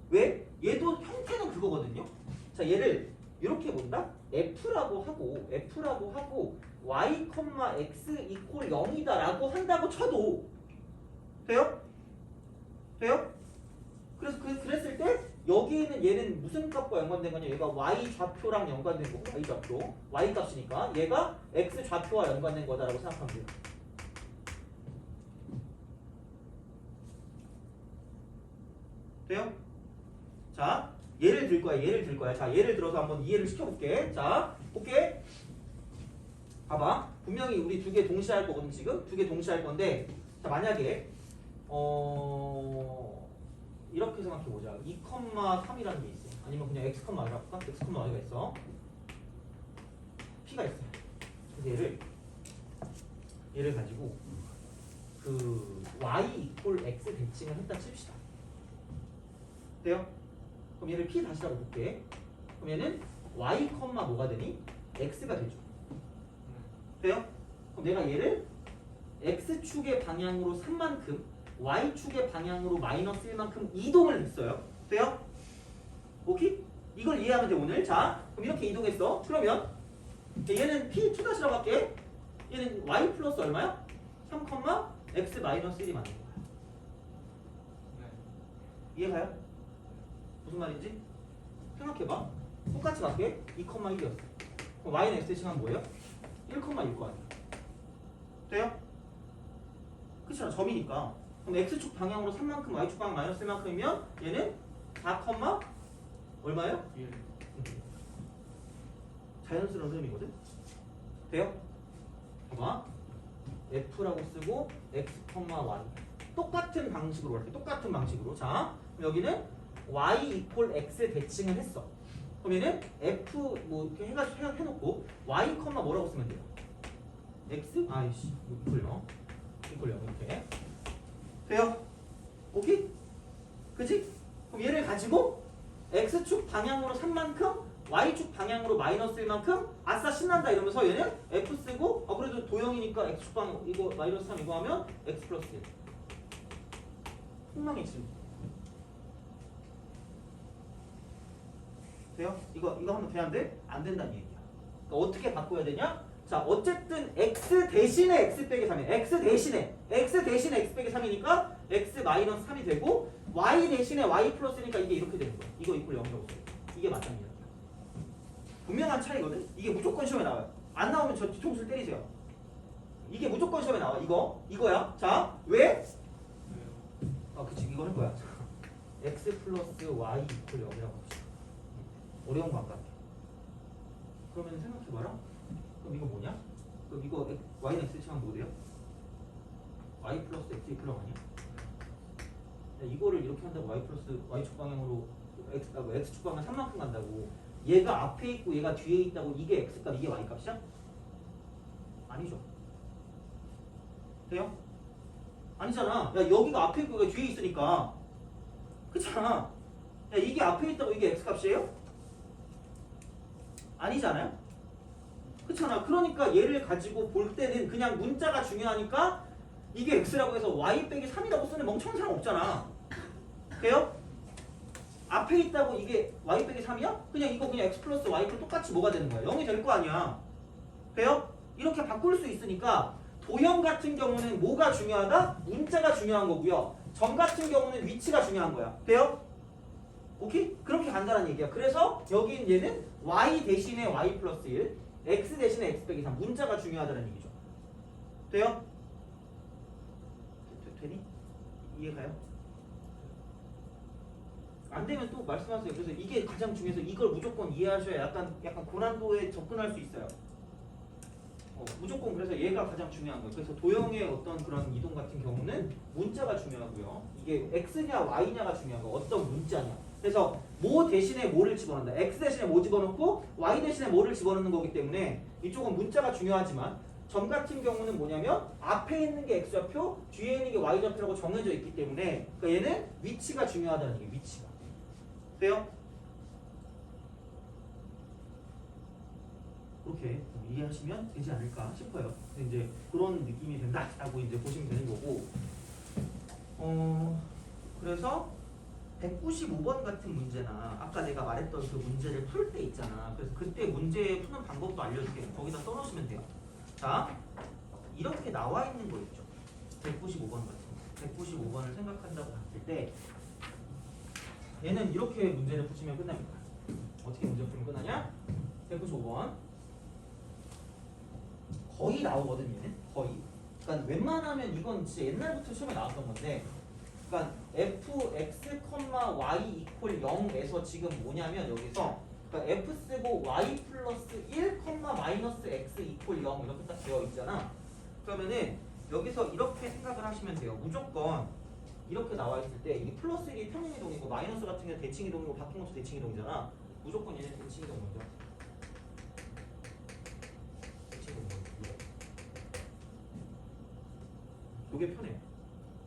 왜? 얘도 형태는 그거거든요. 자, 얘를 이렇게 본다? F라고 하고 y, x 이퀄 0이다라고 한다고 쳐도 돼요? 돼요? 그래서 그랬을 때 여기에는 얘는 무슨 값과 연관된 거냐? 얘가 y 좌표랑 연관된 거. y 좌표. y 값이니까 얘가 x 좌표와 연관된 거다라고 생각하면 돼요. 돼요? 자, 예를 들 거야. 자, 예를 들어서 한번 이해를 시켜볼게. 자, 볼게. 봐봐. 분명히 우리 두 개 동시에 할 거거든, 지금. 두 개 동시에 할 건데, 자, 만약에, 이렇게 생각해보자. 2,3이라는 게 있어. 아니면 그냥 x,y라 할까? x,y가 있어. p가 있어. 그래서 얘를 가지고, 그, y 이퀄 x 대칭을 했다 칩시다. 돼요? 그럼 얘를 p 다시라고 볼게. 그럼 얘는 y, 뭐가 되니? x가 되죠. 돼요? 그럼 내가 얘를 x축의 방향으로 3만큼 y축의 방향으로 마이너스 1만큼 이동을 했어요. 돼요? 오케이? 이걸 이해하면 돼 오늘. 자, 그럼 이렇게 이동했어. 그러면 얘는 p2 다시라고 할게. 얘는 y 플러스 얼마야? 3, x 마이너스 1이 맞는 거야. 이해가요? 무슨 말인지? 생각해봐. 똑같이 갈게. 2,1이었어. 그럼 y는 x 대칭하면 뭐예요? 1,1 거 아니야. 돼요? 그렇잖아. 점이니까. 그럼 x축 방향으로 3만큼, y축 방향 마이너스 1만큼이면 얘는 4, 얼마예요? 1. 자연스러운 흐름이거든? 돼요? 봐봐. f라고 쓰고 x, y. 똑같은 방식으로 갈게. 똑같은 방식으로. 자, 그럼 여기는 y 이퀄 x 대칭을 했어. 그럼 얘는 f 뭐 이렇게 해놓고 y, 뭐라고 쓰면 돼요? x? 아이씨, 이퀄요. 이렇게. 돼요? 오케이? 그치? 그럼 얘를 가지고 x축 방향으로 3만큼 y축 방향으로 마이너스 1만큼 아싸 신난다 이러면서 얘는 f 쓰고 그래도 도형이니까 x축 방향 이거 마이너스 3 이거 하면 x 플러스 1 폭망이지. 돼요? 이거 하면 돼? 안 돼? 안 된다는 얘기야. 그러니까 어떻게 바꿔야 되냐? 자, 어쨌든 x 대신에 x 빼기 3이야. x 대신에 x 빼기 3이니까 x 마이너스 3이 되고 y 대신에 y 플러스니까 이게 이렇게 되는 거야. 이거 이퀄 0이라고 써. 이게 맞다는 얘기야. 분명한 차이거든. 이게 무조건 시험에 나와요. 안 나오면 저 뒤통수를 때리세요. 이게 무조건 시험에 나와. 이거야. 자, 왜? 그치. 이거 할 거야. x 플러스 y 이퀄 0이라고 합시다. 어려운 거 안 갈게. 그러면 생각해봐라. 그럼 이거 뭐냐? 그럼 이거 y는 x 대칭하면 뭐 돼요? y 플러스 x 이퀄 0 아니야? 야, 이거를 이렇게 한다고 y 플러스 y축 방향으로 x축 방향 3만큼 간다고 얘가 앞에 있고 얘가 뒤에 있다고 이게 x값 이게 y값이야? 아니죠. 돼요? 아니잖아. 야, 여기가 앞에 있고 여기가 뒤에 있으니까 그렇잖아. 야, 이게 앞에 있다고 이게 x값이에요? 아니잖아요? 그렇잖아. 그러니까 얘를 가지고 볼 때는 그냥 문자가 중요하니까 이게 x라고 해서 y 빼기 3이라고 쓰는 멍청한 사람 없잖아. 돼요? 앞에 있다고 이게 y 빼기 3이야? 그냥 이거 그냥 x 플러스 y랑 똑같이 뭐가 되는 거야? 0이 될 거 아니야. 돼요? 이렇게 바꿀 수 있으니까 도형 같은 경우는 뭐가 중요하다? 문자가 중요한 거고요. 점 같은 경우는 위치가 중요한 거야. 돼요? 오케이? 그렇게 간다는 얘기야. 그래서 여긴 얘는 y 대신에 y 플러스 1, x 대신에 x 빼기 3. 문자가 중요하다는 얘기죠. 돼요? 되니? 이해가요? 안 되면 또 말씀하세요. 그래서 이게 가장 중요해서 이걸 무조건 이해하셔야 약간 고난도에 접근할 수 있어요. 무조건 그래서 얘가 가장 중요한 거예요. 그래서 도형의 어떤 그런 이동 같은 경우는 문자가 중요하고요. 이게 x냐 y냐가 중요한 거. 어떤 문자냐. 그래서 뭐 대신에 뭐를 집어넣는다. x 대신에 뭐 집어넣고 y 대신에 뭐를 집어넣는 거기 때문에 이쪽은 문자가 중요하지만 점 같은 경우는 뭐냐면 앞에 있는 게 x좌표, 뒤에 있는 게 y좌표라고 정해져 있기 때문에 그러니까 얘는 위치가 중요하다는 얘기예요. 위치가. 돼요? 그렇게 이해하시면 되지 않을까 싶어요. 그래서 이제 그런 느낌이 된다라고 이제 보시면 되는 거고. 그래서 195번 같은 문제나 아까 내가 말했던 그 문제를 풀 때 있잖아. 그래서 그때 문제 푸는 방법도 알려줄게. 거기다 써놓으시면 돼요. 자, 이렇게 나와 있는 거 있죠. 195번 같은 거. 195번을 생각한다고 봤을 때 얘는 이렇게 문제를 푸시면 끝납니다. 어떻게 문제 풀면 끝나냐? 195번 거의 나오거든 얘는. 거의. 그러니까 웬만하면 이건 진짜 옛날부터 시험에 나왔던 건데, 그러니까 fx, y 이퀄 0에서 지금 뭐냐면 여기서 그러니까 f 쓰고 y 플러스 1, 마이너스 x 이퀄 0 이렇게 딱 되어 있잖아. 그러면은 여기서 이렇게 생각을 하시면 돼요. 무조건 이렇게 나와 있을 때 이게 플러스 1이 평행이동이고 마이너스 같은 경우는 대칭이동이고 바뀐 것도 대칭이동이잖아. 무조건 얘는 대칭이동 먼저. 대칭이동 먼저. 이게 편해요.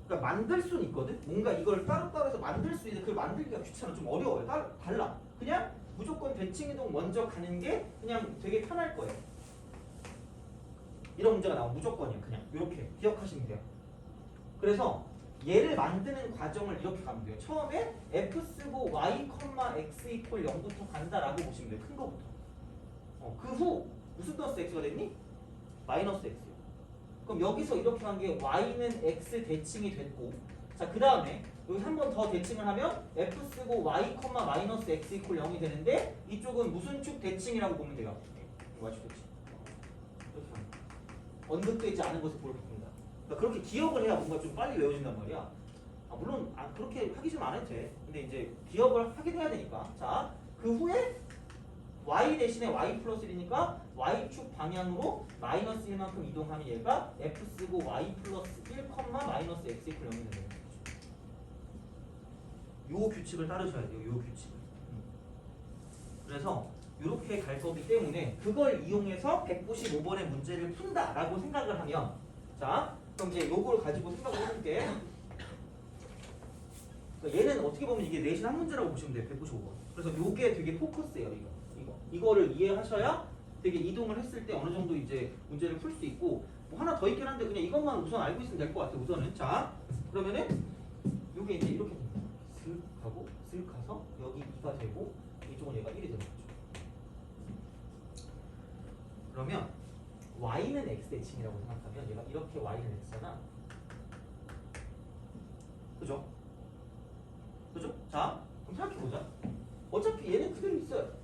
그러니까 만들 수는 있거든. 뭔가 이걸 따로따로 해서 만들 수 있는데 그걸 만들기가 귀찮아. 좀 어려워요. 달라. 그냥 무조건 대칭이동 먼저 가는 게 그냥 되게 편할 거예요. 이런 문제가 나오면 무조건이에요. 그냥 이렇게 기억하시면 돼요. 그래서 얘를 만드는 과정을 이렇게 가면 돼요. 처음에 f 쓰고 y, x 이퀄 0부터 간다라고 보시면 돼요. 큰 거부터. 그 후 무슨 플러스 x가 됐니? 마이너스 x. 그럼 여기서 이렇게 한 게 y는 x 대칭이 됐고, 자 그 다음에 여기 한 번 더 대칭을 하면 f 쓰고 y, 마이너스 x 이퀄 0이 되는데 이쪽은 무슨 축 대칭이라고 보면 돼요. y축 대칭. 이렇게 합니다. 언급되지 않은 것을 보러 바꾼다. 그러니까 그렇게 기억을 해야 뭔가 좀 빨리 외워진단 말이야. 물론 그렇게 하기 좀 안 해도 돼. 근데 이제 기억을 하긴 해야 되니까. 자, 그 후에 y 대신에 y 플러스 1이니까 y축 방향으로 마이너스 1만큼 이동하면 얘가 f 쓰고 y 플러스 1, 마이너스 x 이퀄 0이 되는 거죠. 요 규칙을 따르셔야 돼요. 요 규칙을. 그래서 이렇게 갈 거기 때문에 그걸 이용해서 195번의 문제를 푼다라고 생각을 하면, 자 그럼 이제 요걸 가지고 생각을 해볼게. 그러니까 얘는 어떻게 보면 이게 내신 한 문제라고 보시면 돼요. 195번. 그래서 요게 되게 포커스예요. 이거를 이해하셔야 되게 이동을 했을 때 어느 정도 이제 문제를 풀 수 있고, 뭐 하나 더 있긴 한데 그냥 이것만 우선 알고 있으면 될 것 같아요. 우선은. 자 그러면은 요게 이제 이렇게 됩니다. 슥 하고 슥 가서 여기 2가 되고 이쪽은 얘가 1이 되는 거죠. 그러면 y는 x 대칭이라고 생각하면 얘가 이렇게 y는 x잖아. 그죠? 그죠? 자 그럼 생각해보자. 어차피 얘는 그대로 있어요.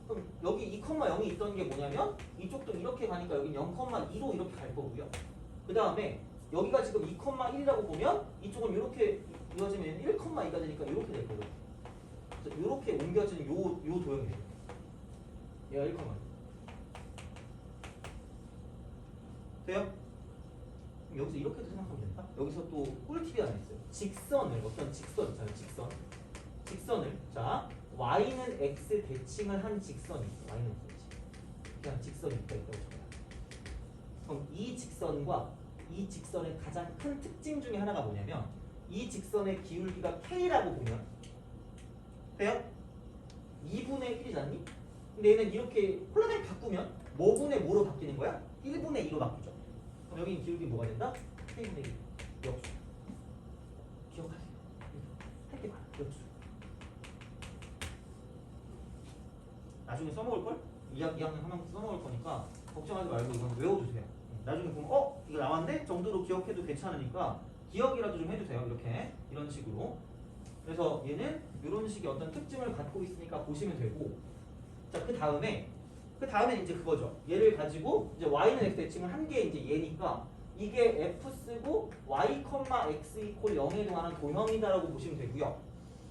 그럼 여기 2, 0이 있던 게 뭐냐면 이쪽도 이렇게 가니까 여기 0,2로 이렇게 갈 거고요. 그 다음에 여기가 지금 2,1이라고 보면 이쪽은 이렇게 이어지면 1,2가 되니까 이렇게 될 거고요. 그래서 이렇게 옮겨지는 요 도형이 돼요. 얘가 1,2. 돼요? 그럼 여기서 이렇게도 생각하면 된다. 여기서 또 꿀팁이 하나 있어요. 직선을 어떤 직선 있잖아요. 직선을 자 y는 x 대칭을 한 직선이 있어. y는 x 대칭. 그냥 직선이 있다고 쳐요. 그럼 이 직선과 이 직선의 가장 큰 특징 중에 하나가 뭐냐면 이 직선의 기울기가 k라고 보면 돼요? 2분의 1이잖니? 근데 얘는 이렇게 홀라당 바꾸면 뭐분의 뭐로 바뀌는 거야? 1분의 2로 바뀌죠. 그럼 여기 기울기 뭐가 된다? k분의 1. 역수. 기억하세요. 할 때 봐요. 역수. 나중에 써먹을걸? 2학년 하면서 써먹을 거니까 걱정하지 말고 이건 외워두세요. 나중에 보면 이거 나왔네? 정도로 기억해도 괜찮으니까 기억이라도 좀 해주세요. 이렇게 이런 식으로. 그래서 얘는 이런 식의 어떤 특징을 갖고 있으니까 보시면 되고, 자 그 다음에 이제 그거죠. 얘를 가지고 이제 y는 x 대칭을 한 게 이제 얘니까 이게 f 쓰고 y, x 이퀄 0에 해당하는 도형이다라고 보시면 되고요.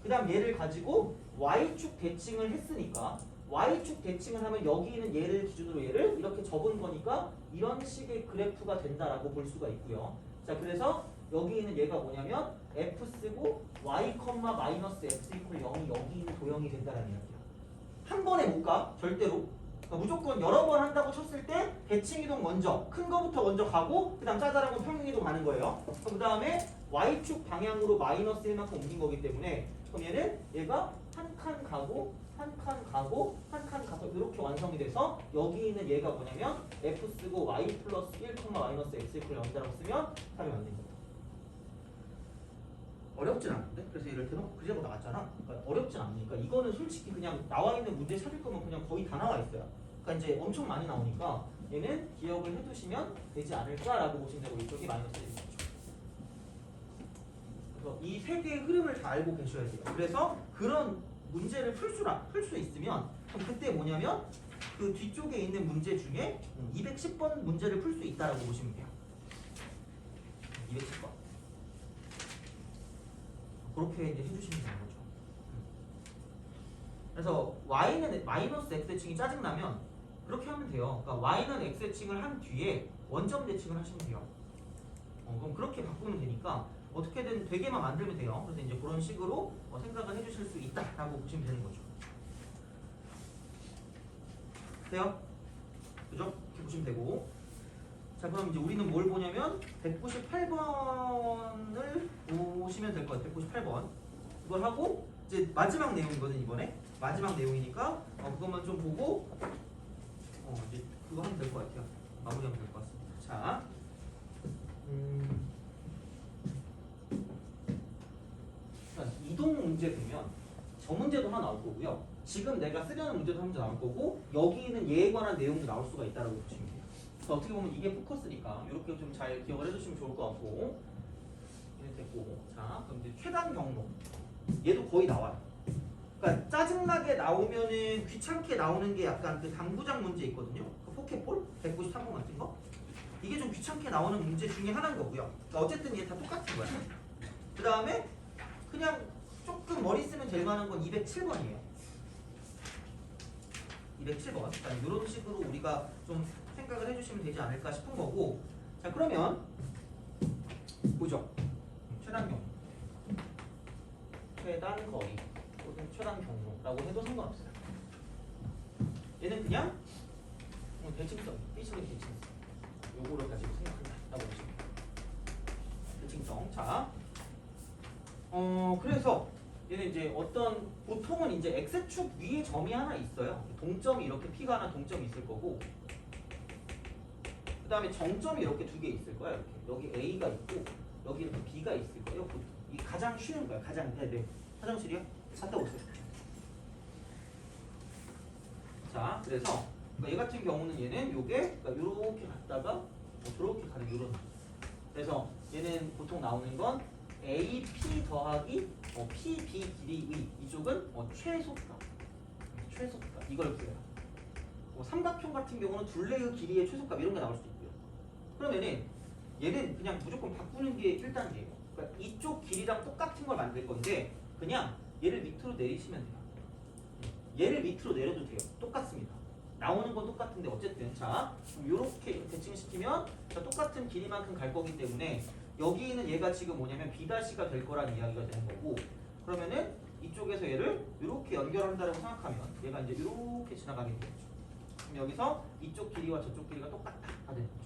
그 다음 얘를 가지고 y축 대칭을 했으니까 y축 대칭을 하면 여기 있는 얘를 기준으로 얘를 이렇게 접은 거니까 이런 식의 그래프가 된다라고 볼 수가 있고요. 자 그래서 여기 있는 얘가 뭐냐면 f 쓰고 y, 마이너스 x 이퀄 0이 여기 있는 도형이 된다라는 이야기야. 한 번에 못 가. 절대로. 그러니까 무조건 여러 번 한다고 쳤을 때 대칭이동 먼저 큰 거부터 먼저 가고 그 다음 짜잘한 거 평행이동 가는 거예요. 그 다음에 y축 방향으로 마이너스 1만큼 옮긴 거기 때문에 그럼 얘가 한 칸 가고 한 칸 가고 한 칸 가서 이렇게 완성이 돼서 여기 있는 얘가 뭐냐면 f 쓰고 y 플러스 1, 마이너스 x 이퀄 0이라고 쓰면 답이 맞는 거야. 어렵진 않은데? 그래서 얘를 대놓고 그리고 나갔잖아. 그러니까 어렵진 않으니까 이거는 솔직히 그냥 나와 있는 문제 찾을 거면 그냥 거의 다 나와 있어요. 그러니까 이제 엄청 많이 나오니까 얘는 기억을 해두시면 되지 않을까라고 보시면 되고 이쪽이 마이너스 1이죠. 그래서 이 세 개의 흐름을 다 알고 계셔야 돼요. 그래서 그런 문제를 풀 수 있으면 그럼 그때 뭐냐면 그 뒤쪽에 있는 문제 중에 210번 문제를 풀 수 있다라고 보시면 돼요. 210번. 그렇게 이제 해주시면 되는 거죠. 그래서 y는 마이너스 x대칭이 짜증나면 그렇게 하면 돼요. 그러니까 y는 x대칭을 한 뒤에 원점 대칭을 하시면 돼요. 그럼 그렇게 바꾸면 되니까 어떻게든 되게만 만들면 돼요. 그래서 이제 그런 식으로 생각을 해주실 수 있다라고 보시면 되는 거죠. 돼요? 그죠? 이렇게 보시면 되고. 자, 그럼 이제 우리는 뭘 보냐면 198번을 보시면 될 것 같아요. 198번. 그걸 하고 이제 마지막 내용이거든 이번에. 마지막 내용이니까 그것만 좀 보고 이제 그거 하면 될 것 같아요. 마무리하면 될 것 같습니다. 자, 이동 문제 되면 저 문제도 하나 나올 거고요. 지금 내가 쓰려는 문제도 한 문제 나올 거고 여기 있는 얘에 관한 내용도 나올 수가 있다라고 보시면 돼요. 그래서 어떻게 보면 이게 포커스니까 이렇게 좀 잘 기억을 해주시면 좋을 것 같고 이렇게 됐고 자 그럼 이제 최단 경로 얘도 거의 나와요. 그러니까 짜증나게 나오면은 귀찮게 나오는 게 약간 그 당구장 문제 있거든요. 그 포켓볼 193번 같은 거 이게 좀 귀찮게 나오는 문제 중에 하나인 거고요. 그러니까 어쨌든 얘 다 똑같은 거야. 그 다음에 그냥 조금 머리 쓰면 될 만한 건 207번이에요. 207번. 그러니까 이런 식으로 우리가 좀 생각을 해주시면 되지 않을까 싶은 거고. 자 그러면 보죠. 최단 경로, 최단 거리 또는 최단 경로라고 해도 상관없어요. 얘는 그냥 대칭성, 삐처리 대칭성. 요거를 가지고 생각한다라고 보시면 돼요. 대칭성. 자, 그래서 얘는 이제 어떤 보통은 이제 x축 위에 점이 하나 있어요. 동점이 이렇게 P가 하나 동점이 있을 거고. 그 다음에 정점이 이렇게 두 개 있을 거야. 이렇게 여기 A가 있고 여기 이렇게 B가 있을 거예요. 이 가장 쉬운 거야. 가장 네. 화장실이요? 갔다 오세요. 자, 그래서 얘 같은 경우는 얘는 요게 그러니까 이렇게 갔다가 저렇게 가는 이런. 그래서 얘는 보통 나오는 건 AP 더하기 PB 길이의 이쪽은 최소값. 최소값 이걸 써요. 삼각형 같은 경우는 둘레의 길이의 최소값 이런 게 나올 수도 있고요. 그러면은 얘는 그냥 무조건 바꾸는 게 1단계예요. 그러니까 이쪽 길이랑 똑같은 걸 만들 건데 그냥 얘를 밑으로 내리시면 돼요. 얘를 밑으로 내려도 돼요. 똑같습니다. 나오는 건 똑같은데 어쨌든 자 이렇게 대칭시키면 자, 똑같은 길이만큼 갈 거기 때문에 여기 있는 얘가 지금 뭐냐면 B'가 될 거란 이야기가 되는 거고 그러면은 이쪽에서 얘를 이렇게 연결한다고 생각하면 얘가 이제 이렇게 지나가게 되겠죠. 그럼 여기서 이쪽 길이와 저쪽 길이가 똑같다 되는 거죠.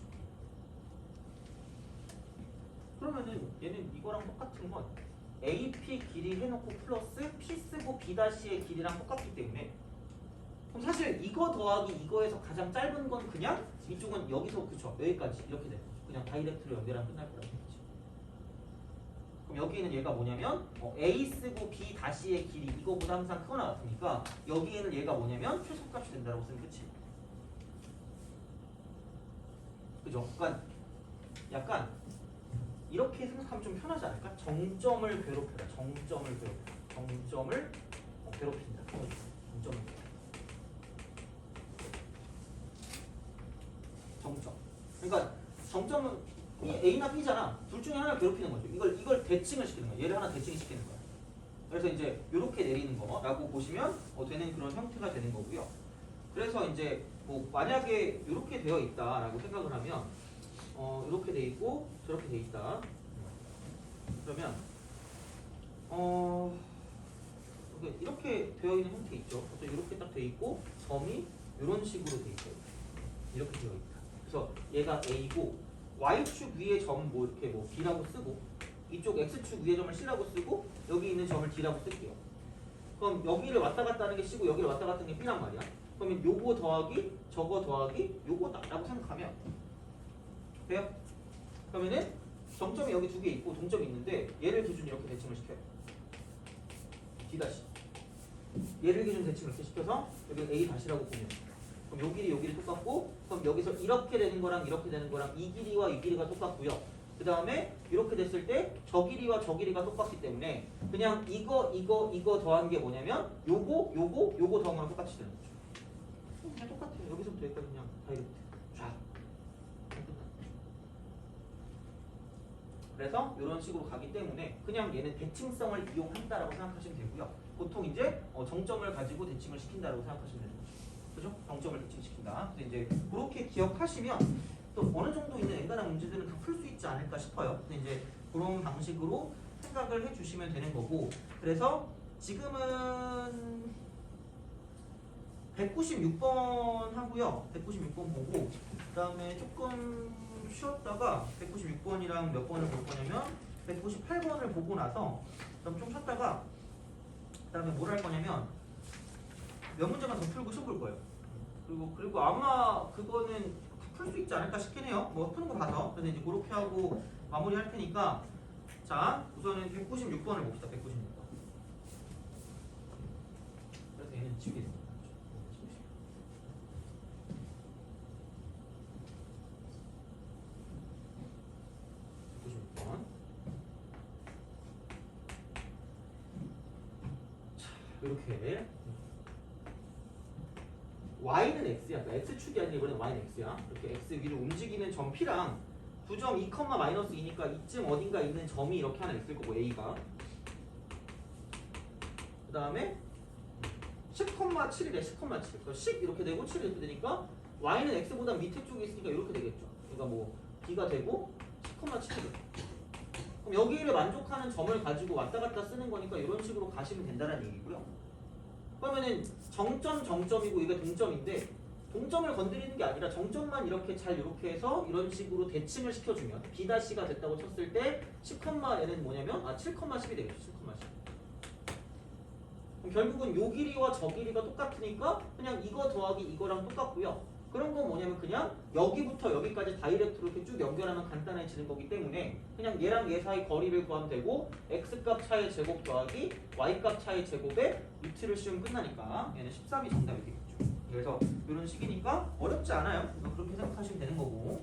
그러면은 얘는 이거랑 똑같은 건 AP 길이 해놓고 플러스 P 쓰고 B'의 길이랑 똑같기 때문에 그럼 사실 이거 더하기 이거에서 가장 짧은 건 그냥 이쪽은 여기서 그쵸 여기까지 이렇게 되는 거죠. 그냥 다이렉트로 연결하면 끝날 거라는 거지. 그럼 여기는 얘가 뭐냐면 A 쓰고 B의 길이 이거보다 항상 크거나 같으니까 여기에는 얘가 뭐냐면 최소값이 된다고 쓰면 끝이. 그죠? 그러니까 약간 이렇게 생각하면 좀 편하지 않을까? 정점을 괴롭혀라. 정점을 괴롭힌다. 정점을 정점. 그러니까 정점은 이 A나 B잖아. 둘 중에 하나를 괴롭히는 거죠. 이걸 대칭을 시키는 거야. 얘를 하나 대칭시키는 거야. 그래서 이제 이렇게 내리는 거라고 보시면 되는 그런 형태가 되는 거고요. 그래서 이제 뭐 만약에 이렇게 되어 있다라고 생각을 하면 이렇게 돼 있고 저렇게 돼 있다. 그러면 이렇게 되어 있는 형태 있죠. 이렇게 딱 돼 있고 점이 이런 식으로 돼 있어요. 이렇게 되어 있다. 그래서 얘가 A고 Y축 위에 점 뭐 이렇게 뭐 B라고 쓰고 이쪽 X축 위에 점을 C라고 쓰고 여기 있는 점을 D라고 쓸게요. 그럼 여기를 왔다 갔다 하는 게 C고 여기를 왔다 갔다 하는 게 B란 말이야. 그러면 요거 더하기 저거 더하기 요거다 라고 생각하면 돼요? 그러면은 정점이 여기 두 개 있고 동점이 있는데 얘를 기준 이렇게 대칭을 시켜요. D 다시 얘를 기준 대칭을 이렇게 시켜서 여기 A 다시라고 보면 그럼 요 길이 요 길이 똑같고 그럼 여기서 이렇게 되는 거랑 이렇게 되는 거랑 이 길이와 이 길이가 똑같고요. 그 다음에 이렇게 됐을 때 저 길이와 저 길이가 똑같기 때문에 그냥 이거 더한 게 뭐냐면 요거 더한 거랑 똑같이 되는 거죠. 그냥 똑같아요. 여기서부터 여기까지 그냥 다이렉트 쫙. 그래서 이런 식으로 가기 때문에 그냥 얘는 대칭성을 이용한다라고 생각하시면 되고요. 보통 이제 정점을 가지고 대칭을 시킨다라고 생각하시면 되는 거죠. 그죠? 정점을 대칭시킨다. 근데 이제 그렇게 기억하시면 또 어느 정도 있는 엔간한 문제들은 다 풀 수 있지 않을까 싶어요. 근데 이제 그런 방식으로 생각을 해주시면 되는 거고, 그래서 지금은 196번 하고요. 196번 보고 그 다음에 조금 쉬었다가 196번이랑 몇 번을 볼 거냐면 198번을 보고 나서 그다음 좀 쉬었다가 그 다음에 뭘 할 거냐면 몇 문제만 더 풀고 시험 볼 거예요. 그리고 아마 그거는 풀 수 있지 않을까 싶긴 해요. 뭐 푸는 거 봐서. 그래서 이제 그렇게 하고 마무리 할 테니까 자 우선은 196번을 봅시다. 196번. 그래서 얘는 지우겠습니다. 196번. 자 이렇게 y는 x야. 그러니까 x축이 아니라 이번엔 y는 x야. 이렇게 x 위로 움직이는 점 p랑 9점 2, 마이너스 2니까 이쯤 어딘가 있는 점이 이렇게 하나 있을 거고 a가. 그 다음에 10,7이래. 10,7. 10 이렇게 되고 7 이렇게 되니까 y는 x보다 밑에 쪽에 있으니까 이렇게 되겠죠. 그러니까 뭐 b가 되고 10,7이 돼. 그럼 여기를 만족하는 점을 가지고 왔다 갔다 쓰는 거니까 이런 식으로 가시면 된다는 얘기고요. 그러면은 정점이고 이게 동점인데 동점을 건드리는 게 아니라 정점만 이렇게 잘 이렇게 해서 이런 식으로 대칭을 시켜주면 B'가 됐다고 쳤을 때 10,얘는 뭐냐면 7,10이 되겠죠. 7,10. 그럼 결국은 요 길이와 저 길이가 똑같으니까 그냥 이거 더하기 이거랑 똑같고요. 그런 건 뭐냐면 그냥 여기부터 여기까지 다이렉트로 이렇게 쭉 연결하면 간단해지는 거기 때문에 그냥 얘랑 얘 사이 거리를 구하면 되고 x값 차의 제곱 더하기 y값 차의 제곱에 루트를 씌우면 끝나니까 얘는 13이 정답이 되겠죠. 그래서 이런 식이니까 어렵지 않아요. 그렇게 생각하시면 되는 거고.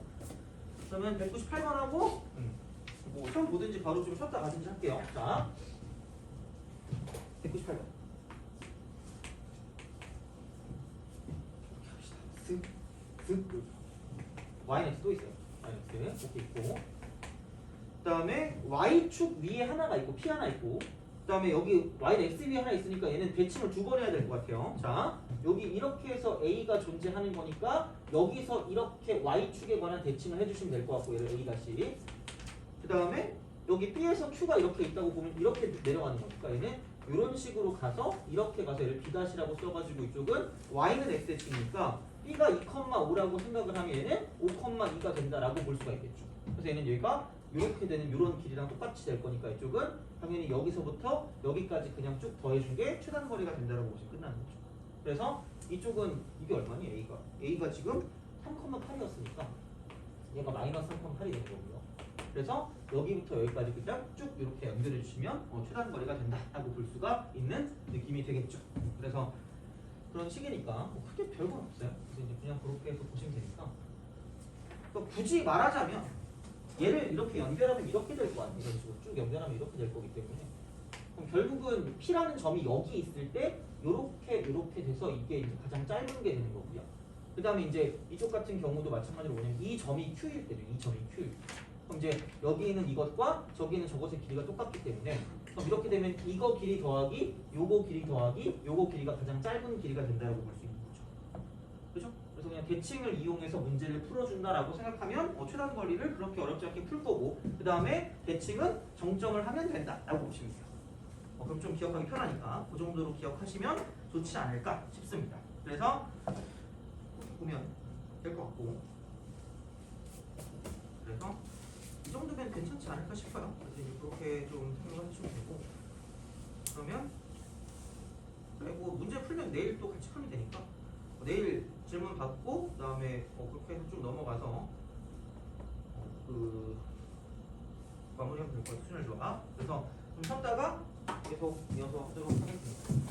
그러면 198번하고 뭐 시험 보든지 바로 좀 쉬었다 가든지 할게요. 자 198번 y는 또 있어요. y는 이렇게 있고 그 다음에 y축 위에 하나가 있고 p 하나 있고 그 다음에 여기 y는 x 위에 하나 있으니까 얘는 대칭을 두 번 해야 될 것 같아요. 자 여기 이렇게 해서 a가 존재하는 거니까 여기서 이렇게 y축에 관한 대칭을 해주시면 될 것 같고 얘를 a 다시 그 다음에 여기 b에서 q가 이렇게 있다고 보면 이렇게 내려가는 거니까 얘는 이런 식으로 가서 이렇게 가서 얘를 b 다시라고 써가지고 이쪽은 y는 x에 치니까 b가 2,5라고 생각을 하면 얘는 5,2가 된다라고 볼 수가 있겠죠. 그래서 얘는 얘가 이렇게 되는 이런 길이랑 똑같이 될 거니까 이쪽은 당연히 여기서부터 여기까지 그냥 쭉 더해준 게 최단 거리가 된다라고 보시면 끝나는 거죠. 그래서 이쪽은 이게 얼마니? A가 지금 3,8이었으니까 얘가 마이너스 3,8이 되는 거고요. 그래서 여기부터 여기까지 그냥 쭉 이렇게 연결해 주시면 최단 거리가 된다라고 볼 수가 있는 느낌이 되겠죠. 그래서 그런 식이니까 뭐 크게 별건 없어요. 그래서 이제 그냥 그렇게 해서 보시면 되니까. 그러니까 굳이 말하자면 얘를 이렇게 연결하면 이렇게 될 거 아니에요. 이런 식으로 쭉 연결하면 이렇게 될 거기 때문에 그럼 결국은 P라는 점이 여기 있을 때 요렇게 돼서 이게 이제 가장 짧은 게 되는 거고요. 그 다음에 이제 이쪽 같은 경우도 마찬가지로 뭐냐면 이 점이 Q일 때죠. 이 점이 Q. 그럼 이제 여기 있는 이것과 저기 있는 저것의 길이가 똑같기 때문에 그럼 이렇게 되면 이거 길이 더하기 요거 길이 더하기 요거 길이가 가장 짧은 길이가 된다고 볼 수 있는 거죠. 그죠? 그래서 그냥 대칭을 이용해서 문제를 풀어준다라고 생각하면 최단 거리를 그렇게 어렵지 않게 풀 거고 그 다음에 대칭은 정점을 하면 된다라고 보시면 돼요. 그럼 좀 기억하기 편하니까 그 정도로 기억하시면 좋지 않을까 싶습니다. 그래서 보면 될 것 같고 그래서 이 정도면 괜찮지 않을까 싶어요. 그래서 이제 그렇게 좀 생각을 해주시면 되고 그러면 뭐 문제 풀면 내일 또 같이 풀면 되니까 내일 질문 받고 그다음에 그렇게 해서 좀 넘어가서 그 마무리하면 될 것 같아요. 수준을 좋아. 그래서 좀 쉬었다가 계속 이어서 하도록 하겠습니다.